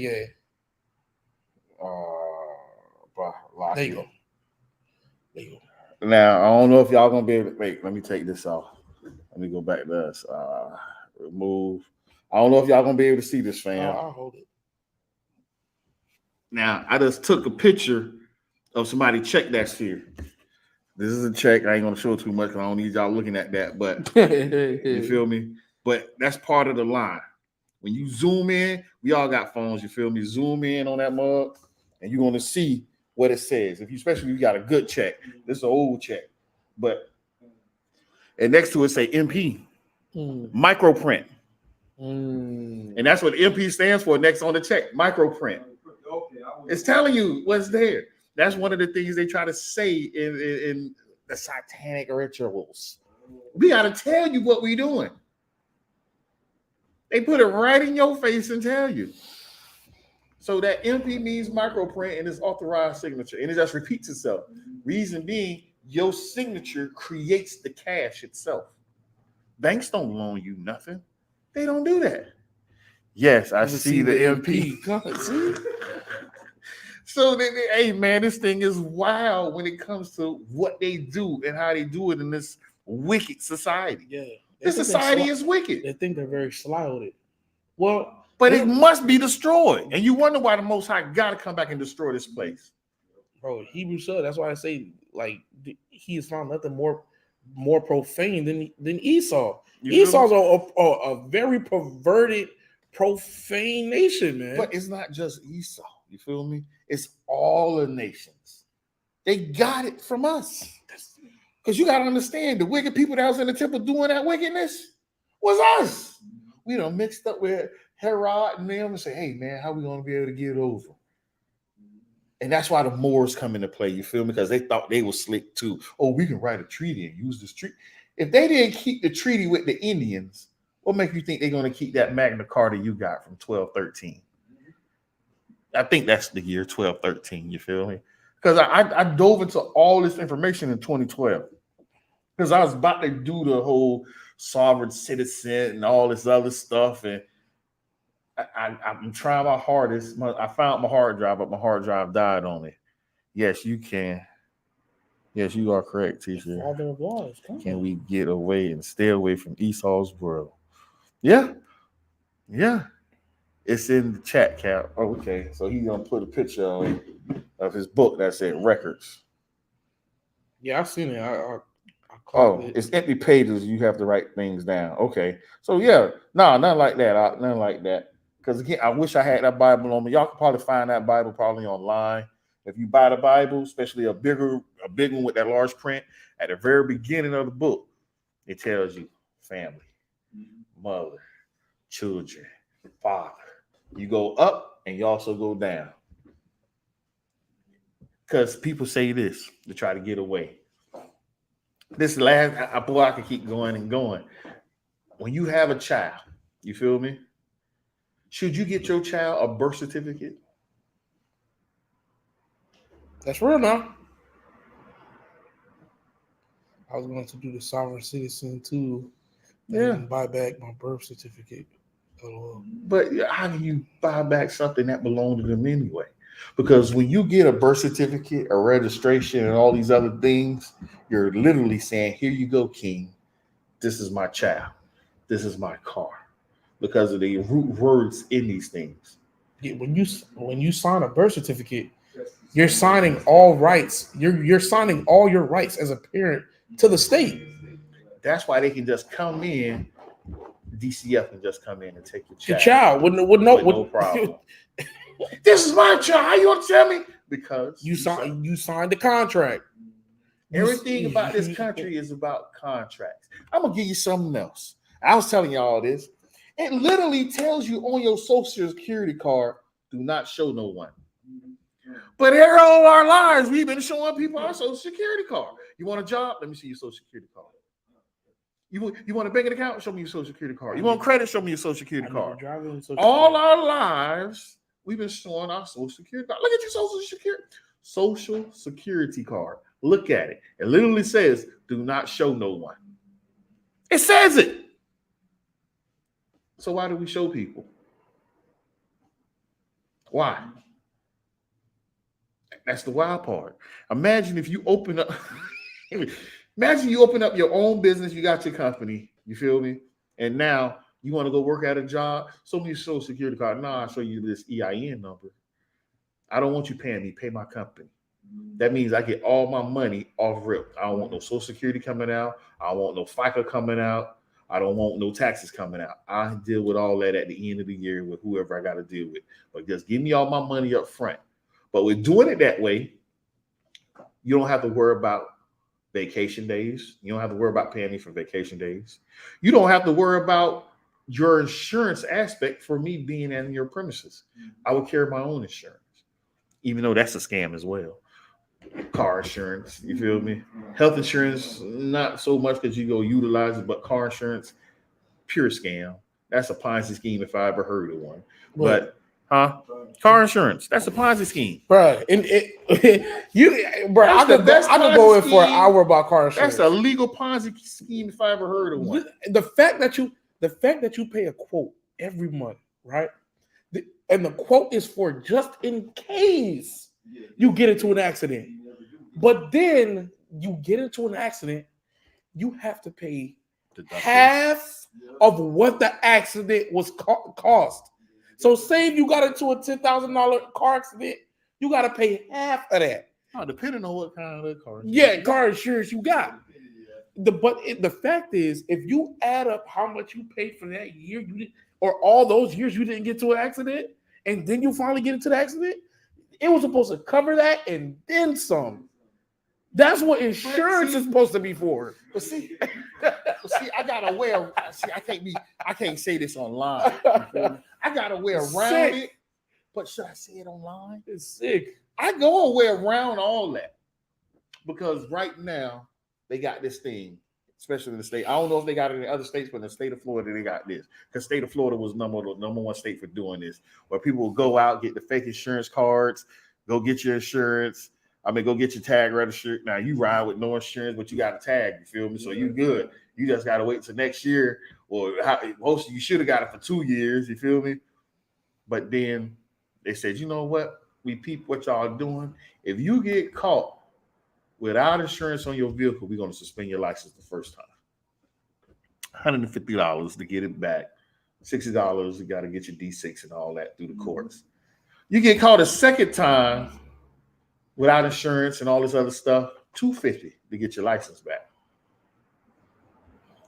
There you go. Now, I don't know if y'all gonna be able to wait. Let me take this off. Let me go back to us. Remove. I don't know if y'all gonna be able to see this, fam. I'll hold it. Now, I just took a picture of somebody check that's here. This is a check. I ain't gonna show too much because I don't need y'all looking at that, but you feel me? But that's part of the line. When you zoom in, we all got phones, you feel me? Zoom in on that mug, and you're gonna see what it says. Especially if you got a good check. This is an old check. But and next to it say MP. Microprint. And that's what MP stands for next on the check. Microprint. It's telling you what's there. That's one of the things they try to say in the satanic rituals. We got to tell you what we're doing. They put it right in your face and tell you. So that MP means microprint and it's authorized signature. And it just repeats itself. Reason being, your signature creates the cash itself. Banks don't loan you nothing. They don't do that. Yes, I see the MP. So, hey, man, this thing is wild when it comes to what they do and how they do it in this wicked society. Yeah. This society is wicked. They think they're very sly with it. Well, but it must be destroyed. And you wonder why the Most High got to come back and destroy this place. Bro, Hebrews said, that's why I say, like, he has found nothing more profane than Esau. Esau's a very perverted, profane nation, man. But it's not just Esau. You feel me? It's all the nations. They got it from us. Because you got to understand, the wicked people that was in the temple doing that wickedness was us. We done mixed up with Herod and them and say, hey, man, how we going to be able to get it over? And that's why the Moors come into play, you feel me? Because they thought they were slick too. Oh, we can write a treaty and use this treaty. If they didn't keep the treaty with the Indians, what make you think they're going to keep that Magna Carta you got from 1213? I think that's the year 1213, you feel me? Because I dove into all this information in 2012. Because I was about to do the whole sovereign citizen and all this other stuff. And I'm trying my hardest. I found my hard drive, but my hard drive died on it. Yes, you can. Yes, you are correct, teacher. Father of laws. Can we get away and stay away from Esau's world? Yeah. Yeah. It's in the chat, Cap. Oh, okay. So he's going to put a picture of his book that said records. Yeah, I've seen it. It's empty pages. You have to write things down. Okay. So, yeah. No, nothing like that. Nothing like that. Because, again, I wish I had that Bible on me. Y'all can probably find that Bible probably online. If you buy the Bible, especially a big one with that large print, at the very beginning of the book, it tells you family, mother, children, father. You go up and you also go down. Because people say this to try to get away. This last, I can keep going and going. When you have a child, you feel me? Should you get your child a birth certificate? That's real now. I was going to do the sovereign citizen too. And buy back my birth certificate. But how can you buy back something that belonged to them anyway? Because when you get a birth certificate, a registration, and all these other things, you're literally saying, "Here you go, King. This is my child. This is my car." Because of the root words in these things. Yeah, when you sign a birth certificate, you're signing all rights. You're signing all your rights as a parent to the state. That's why they can just come in. DCF can just come in and take your Your child. child with no problem. This is my child. How you want to tell me? Because You signed the contract. everything about this country is about contracts. I'm gonna give you something else. I was telling y'all this. It literally tells you on your Social Security card, "Do not show no one." But here all our lives, we've been showing people our Social Security card. You want a job? Let me see your Social Security card. You want a banking account? Show me your Social Security card. You want credit? Show me your Social Security card. All our lives, we've been showing our Social Security card. Look at your Social Security card. Look at it. It literally says, "Do not show no one." It says it. So why do we show people? Why? That's the wild part. Imagine if you open up. Imagine you open up your own business. You got your company. You feel me? And now you want to go work at a job. Show me your Social Security card. No, I'll show you this EIN number. I don't want you paying me. Pay my company. That means I get all my money off rip. I don't want no Social Security coming out. I don't want no FICA coming out. I don't want no taxes coming out. I deal with all that at the end of the year with whoever I got to deal with. But just give me all my money up front. But with doing it that way, you don't have to worry about vacation days. You don't have to worry about paying me for vacation days. You don't have to worry about your insurance aspect for me being in your premises. I will carry my own insurance, even though that's a scam as well. Car insurance, you feel me? Health insurance, not so much because you go utilize it, but car insurance, pure scam. That's a Ponzi scheme if I ever heard of one. But car insurance, that's a Ponzi scheme, bro. And I could go in for an hour about car insurance. That's a legal Ponzi scheme if I ever heard of one. The fact that you pay a quote every month, right? And the quote is for just in case you get into an accident. But then you get into an accident, you have to pay half of what the accident was cost. So say if you got into a $10,000 car accident, you got to pay half of that. Oh, depending on what kind of car insurance. Yeah, car insurance you got. The fact is, if you add up how much you paid for that year, or all those years you didn't get to an accident, and then you finally get into the accident, it was supposed to cover that and then some. That's what insurance is supposed to be for. But see, I gotta wear. See, I can't say this online. I gotta wear around it. But should I say it online? It's sick. I go and wear around all that because right now they got this thing, especially in the state. I don't know if they got it in other states, but in the state of Florida they got this. Because state of Florida was number one state for doing this, where people will go out, get the fake insurance cards, go get your insurance. Go get your tag registered. Now you ride with no insurance, but you got a tag. You feel me? So you good. You just gotta wait till next year, or most you should have got it for 2 years. You feel me? But then they said, you know what? We peep what y'all doing. If you get caught without insurance on your vehicle, we're gonna suspend your license the first time. $150 to get it back. $60 you got to get your D6 and all that through the courts. You get caught a second time without insurance and all this other stuff, $250 to get your license back.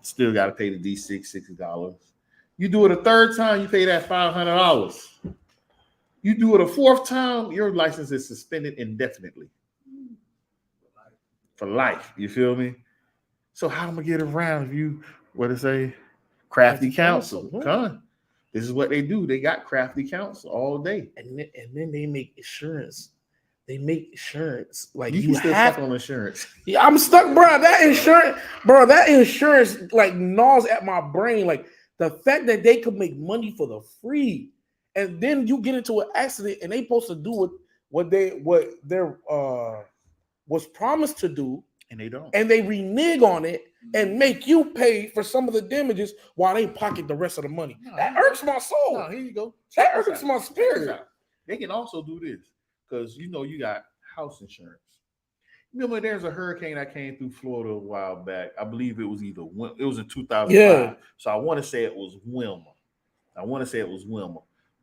Still got to pay the D6, $60. You do it a third time, you pay that $500. You do it a fourth time, your license is suspended indefinitely. For life, you feel me? So how am I gonna get around if you, what to say, crafty counsel? Come. This is what they do. They got crafty counsel all day. And then they make insurance. They make insurance like you still stuck on insurance. Yeah, I'm stuck, bro. That insurance like gnaws at my brain. Like the fact that they could make money for the free, and then you get into an accident and they supposed to do what they're was promised to do, and they don't, and they renege on it and make you pay for some of the damages while they pocket the rest of the money. That irks my soul. No, here you go. That irks my spirit. They can also do this. because you know you got house insurance. Remember, there's a hurricane that came through Florida a while back. I believe it was it was in 2005. Yeah. So I want to say it was Wilma.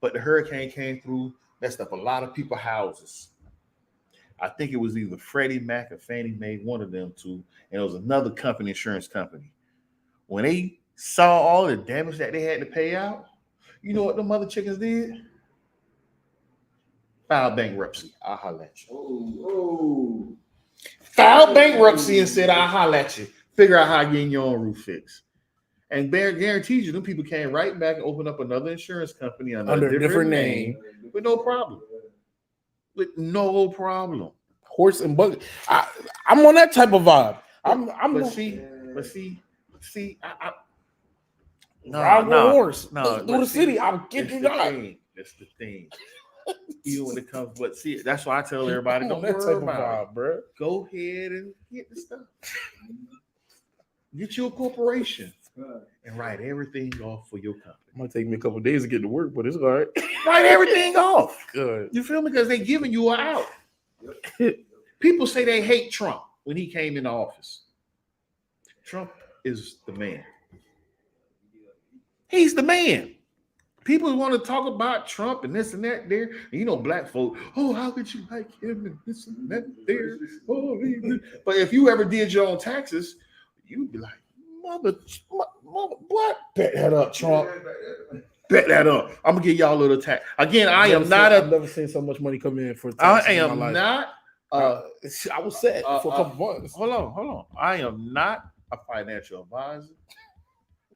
But the hurricane came through, messed up a lot of people's houses. I think it was either Freddie Mac or Fannie Mae, one of them two, and it was another company, insurance company. When they saw all the damage that they had to pay out, you know what the mother chickens did? Filed bankruptcy. I'll holler at you. Filed bankruptcy and said, I'll holler at you. Figure out how getting your own roof fixed. And Bear guarantees you, them people came right back and opened up another insurance company under a different name with no problem. With no problem. Horse and buggy. I'm on that type of vibe. No, horse. No, through the city. I'll get you that. That's the thing. Even when it comes, but see, that's why I tell everybody, don't that worry type about of vibe, bro. Go ahead and get the stuff. Get you a corporation and write everything off for your company. It might take me a couple of days to get to work, but it's all right. Write everything off. Good. You feel me? Because they giving you an out. People say they hate Trump when he came into office. Trump is the man. He's the man. People want to talk about Trump and this and that there. And you know, black folk, oh, how could you like him and this and that there? Oh, but if you ever did your own taxes, you'd be like, mother, what? Bet that up, Trump. Bet that up. I'm going to give y'all a little tax. Again, I've never seen so much money come in for taxes. I am not. I was sad for a couple months. Hold on. I am not a financial advisor.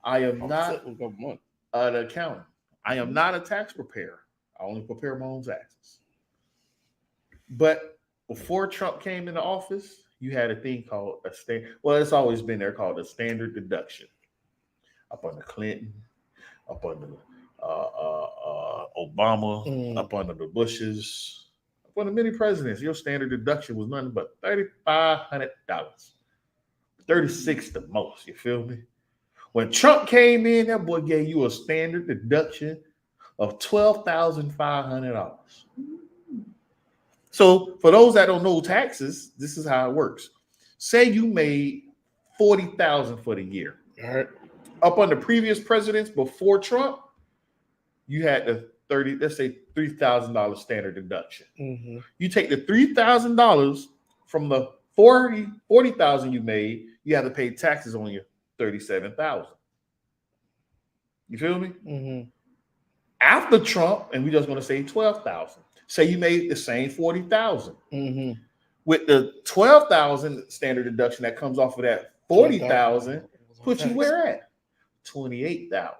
I am not an accountant. I am not a tax preparer. I only prepare my own taxes. But before Trump came into office, you had a thing called it's always been there called a standard deduction. Up under Clinton, up under Obama, up under the Bushes, up under many presidents, your standard deduction was nothing but $3,500. 36 the most, you feel me? When Trump came in, that boy gave you a standard deduction of $12,500. So for those that don't know taxes, this is how it works. Say you made $40,000 for the year. All right. Up on the previous presidents before Trump, you had the $3,000 standard deduction. Mm-hmm. You take the $3,000 from the $40,000 you made, you have to pay taxes on your $37,000. You feel me? Mm-hmm. After Trump, and we're just going to say $12,000. Say you made the same $40,000. Mm-hmm. With the $12,000 standard deduction that comes off of that $40,000, put you where at? $28,000.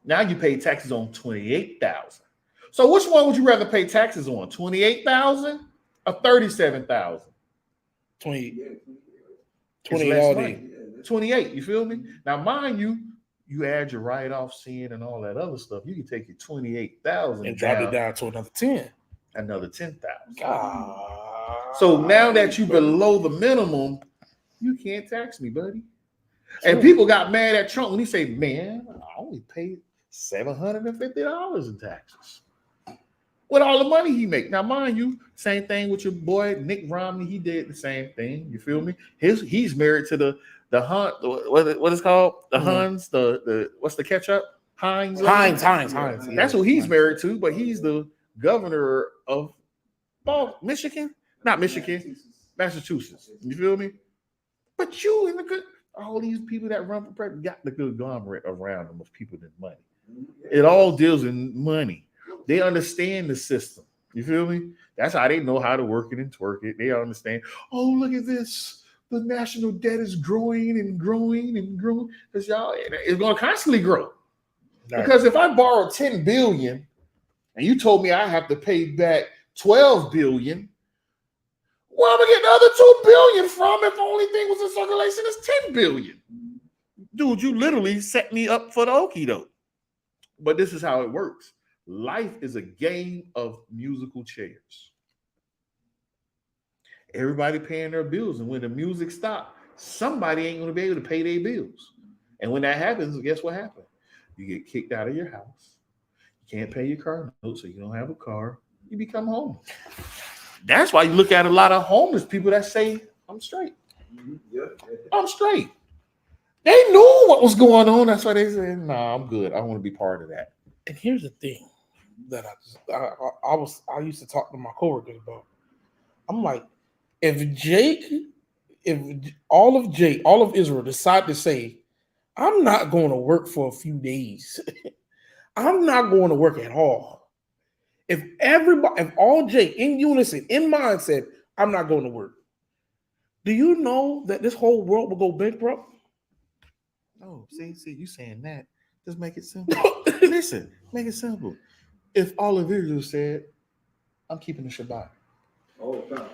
Now you pay taxes on $28,000. So which one would you rather pay taxes on? $28,000 or $37,000? 28 all day. 28, you feel me? Now, mind you, you add your write-off sin and all that other stuff, you can take your $28,000 and drop it down to another 10. Another $10,000. God. So now that you below the minimum, you can't tax me, buddy. And people got mad at Trump when he said, man, I only paid $750 in taxes. With all the money he make. Now, mind you, same thing with your boy Nick Romney. He did the same thing. You feel me? He's married to the Hunt. What is called the Huns? The what's the ketchup? Heinz. That's who he's married to. But he's the governor of Michigan, not Michigan, Massachusetts. You feel me? But you and all these people that run for president got the conglomerate around them of people with money. It all deals in money. They understand the system. You feel me? That's how they know how to work it and twerk it. They understand, oh, look at this. The national debt is growing and growing and growing. Because y'all, it's going to constantly grow. Right. Because if I borrow $10 billion and you told me I have to pay back $12 billion, where am I getting the other $2 billion from if the only thing was in circulation is $10 billion? Dude, you literally set me up for the okie doke. But this is how it works. Life is a game of musical chairs. Everybody paying their bills, and when the music stops, somebody ain't going to be able to pay their bills. And when that happens, guess what happens? You get kicked out of your house. You can't pay your car note, so you don't have a car. you become homeless. That's why you look at a lot of homeless people that say, I'm straight. I'm straight. They knew what was going on. That's why they said, nah, I'm good. I don't want to be part of that. And here's the thing that I used to talk to my coworkers about. I'm like, if all of Israel decide to say, I'm not going to work for a few days, I'm not going to work at all. If all Jay in unison, in mind said, I'm not going to work, do you know that this whole world will go bankrupt? Oh, see, you saying that. Just make it simple. Listen, make it simple. If all of Israel said, I'm keeping the Shabbat.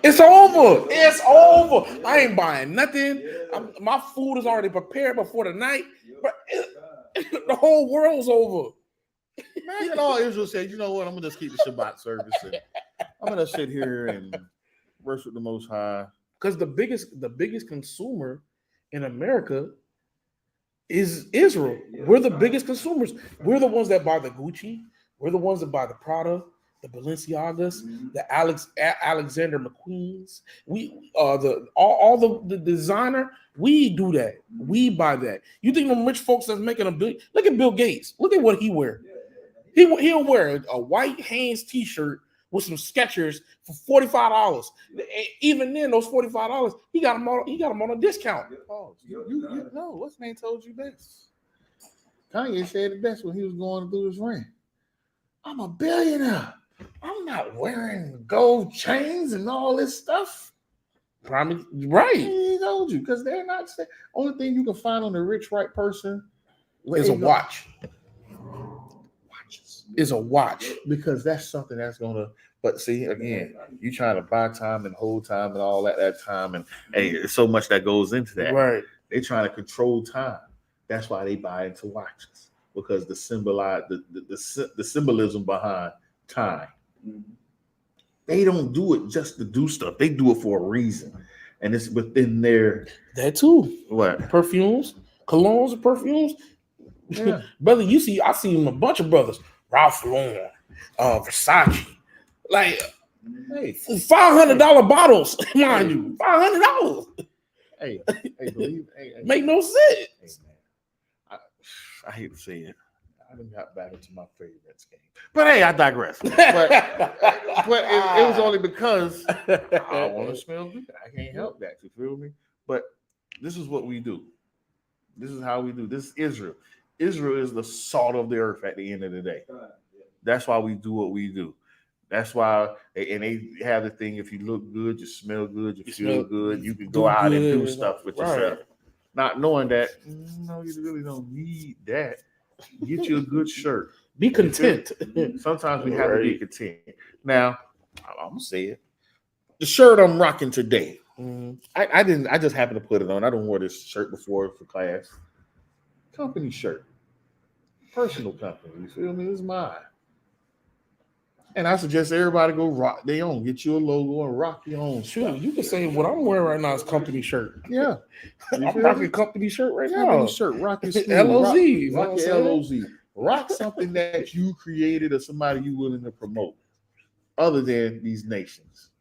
It's over. It's over. I ain't buying nothing. My food is already prepared before the night. But the whole world's over. Imagine all Israel said, you know what, I'm going to just keep the Shabbat service. And I'm going to sit here and worship the Most High. Because the biggest consumer in America is Israel. We're the biggest consumers. We're the ones that buy the Gucci. We're the ones that buy the Prada, the Balenciagas, the Alexander McQueens. We all the designer. We do that. We buy that. You think them rich folks that's making a billion? Look at Bill Gates. Look at what he wear. He'll wear a white Hanes t-shirt with some Skechers for $45. Even then, those $45, he got them on a discount. Oh, you know, what's the name told you best? Kanye said it best when he was going through his rant. I'm a billionaire. I'm not wearing gold chains and all this stuff. Right. He told you, because they're not saying. Only thing you can find on a rich white person is a watch. Is a watch. Because that's something that's gonna. But see, again, you trying to buy time and hold time and all that time, and hey, there's so much that goes into that. Right. They trying to control time. That's why they buy into watches, because the symbolism behind time. They don't do it just to do stuff. They do it for a reason, and it's within their that too. What perfumes, colognes, and perfumes. Yeah. Brother, I see a bunch of brothers, Ralph Lauren, Versace, like hey, $500 bottles, mind you, $500. Hey, believe, make no sense. Hey, man, I hate to say it. I done got back into my favorites game. But hey, I digress. But it was only because I want to smell good. I can't help that. You feel me? But this is what we do. This is how we do. This is Israel. Israel is the salt of the earth at the end of the day. That's why we do what we do. That's why, and they have the thing, if you look good, you smell good, you feel good, you can go out and do stuff with yourself. Not knowing that, no, you really don't need that. Get you a good shirt. Be content. Sometimes we have to be content. Now, I'm gonna say it. The shirt I'm rocking today, I just happened to put it on. I don't wear this shirt before for class. Company shirt. Personal company. You feel me? It's mine. And I suggest everybody go rock their own. Get you a logo and rock your own. Sure, you can say what I'm wearing right now is company shirt. Yeah. I'm rocking a company shirt right now. Company shirt. Rock your sleeve. LOZ. Rock your LOZ. Rock something that you created or somebody you willing to promote other than these nations.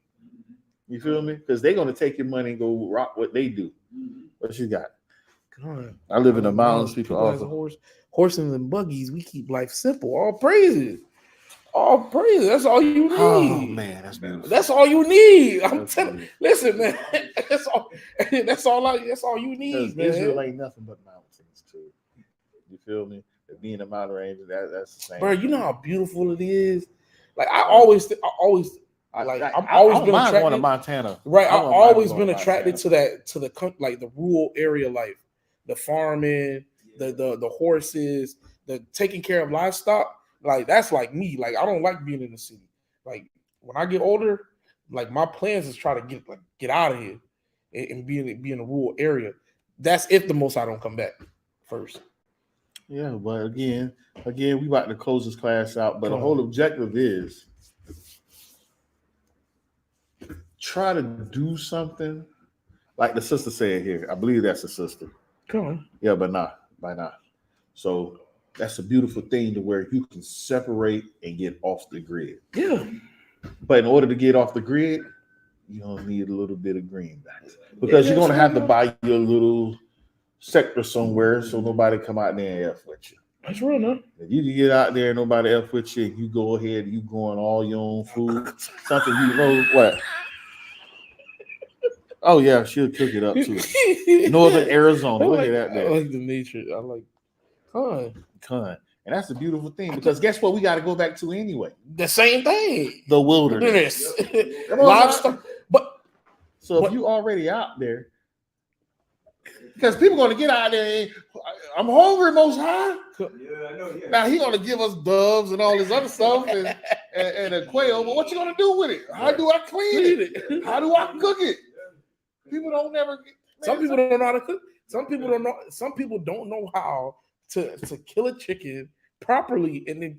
You feel me? Because they're going to take your money and go rock what they do. What you got? God. I live in the mountains. People also. Horses and buggies. We keep life simple. All praises. All praises. That's all you need. Oh man, that's beautiful. That's all you need. I'm telling you. Listen, man. That's all you need, man. Israel ain't nothing but mountains, too. You feel me? Being in the mountain range, that's the same. Bro, you know how beautiful it is. Like I've always been attracted to Montana. Right, I've always been attracted to the rural area life, the farming, the horses, the taking care of livestock. Like that's like me. Like I don't like being in the city. Like when I get older, like my plans is try to get out of here and be in a rural area. That's if the most I don't come back first. Yeah, but again, we about to close this class out. But the whole objective is try to do something like the sister said here. I believe that's the sister. Come on. Yeah, but by not. So that's a beautiful thing to where you can separate and get off the grid. Yeah. But in order to get off the grid, you're gonna need a little bit of greenbacks because you're gonna have to buy your little sector somewhere so nobody come out there and F with you. That's real, no? If you can get out there and nobody F with you, you go ahead, you go on all your own food, something you know what. Oh yeah, she'll cook it up too. Northern Arizona, look at that I there. like the nature. I like Con. And that's the beautiful thing because guess what? We got to go back to anyway. the same thing. The wilderness. Come on, Lobster, but So if you already out there, because people going to get out there, and, I'm hungry, Most High. Yeah, I know. Yeah. Now he going to give us doves and all this other stuff and a quail, but what you going to do with it? How do I clean it? How do I cook it? People don't never. some people don't know how to cook. Some people don't know. Some people don't know how to kill a chicken properly and then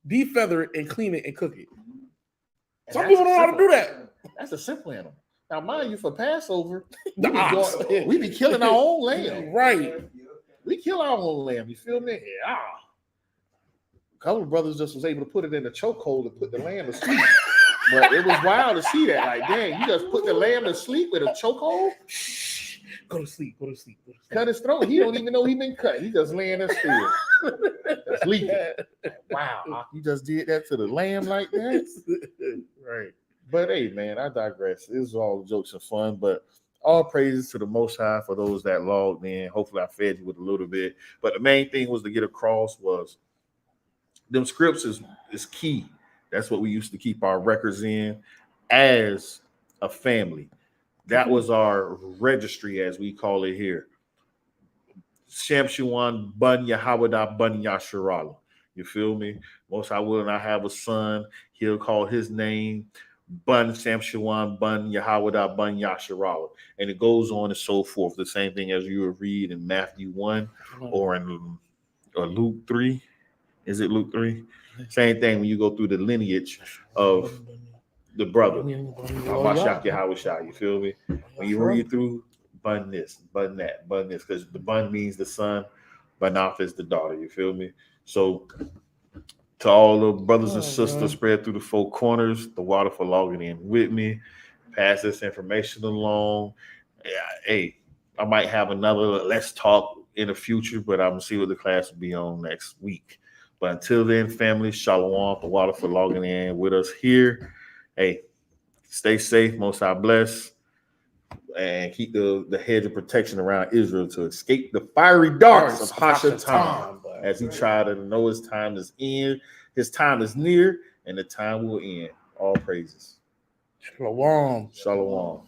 defeather it and clean it and cook it. Some people don't know how to do that. That's a simple animal. Now, mind you, for Passover, The ox. we be killing our own lamb. Right. We kill our own lamb. You feel me? Yeah. A couple of brothers just was able to put it in the chokehold and put the lamb to sleep. But it was wild to see that. Like, dang, you just put the lamb to sleep with a chokehold? Shh. Go to sleep. Go to sleep. Go to sleep. Cut his throat. He don't even know he been cut. He just laying there still. Sleeping. Wow. You just did that to the lamb like that? Right. But hey, man, I digress. This is all jokes and fun, but all praises to the Most High for those that logged in. Hopefully, I fed you with a little bit. But the main thing was to get across was them scripts is key. That's what we used to keep our records in as a family. That was our registry, as we call it here. Shamshuan Bun Yahawada Bun Yasharala. You feel me? Most I will not have a son. He'll call his name Bun Shamshuan Bun Yahawada Bun Yasharala. And it goes on and so forth. The same thing as you would read in Matthew 1 or in Luke 3. Is it Luke 3? Same thing when you go through the lineage of the brother. You feel me? When you read through bun this, bun that, bun this, because the bun means the son, Banoff is the daughter. You feel me? So to all the brothers and sisters spread through the four corners, the water for logging in with me, pass this information along. Yeah, hey, I might have another let's talk in the future, but I'm gonna see what the class will be on next week. But until then, family, shalom, the water for logging in with us here. Hey, stay safe, Most High bless, and keep the hedge of protection around Israel to escape the fiery darts of Hashatan as he tried to know his time is in, his time is near, and the time will end. All praises. Shalom. Shalom.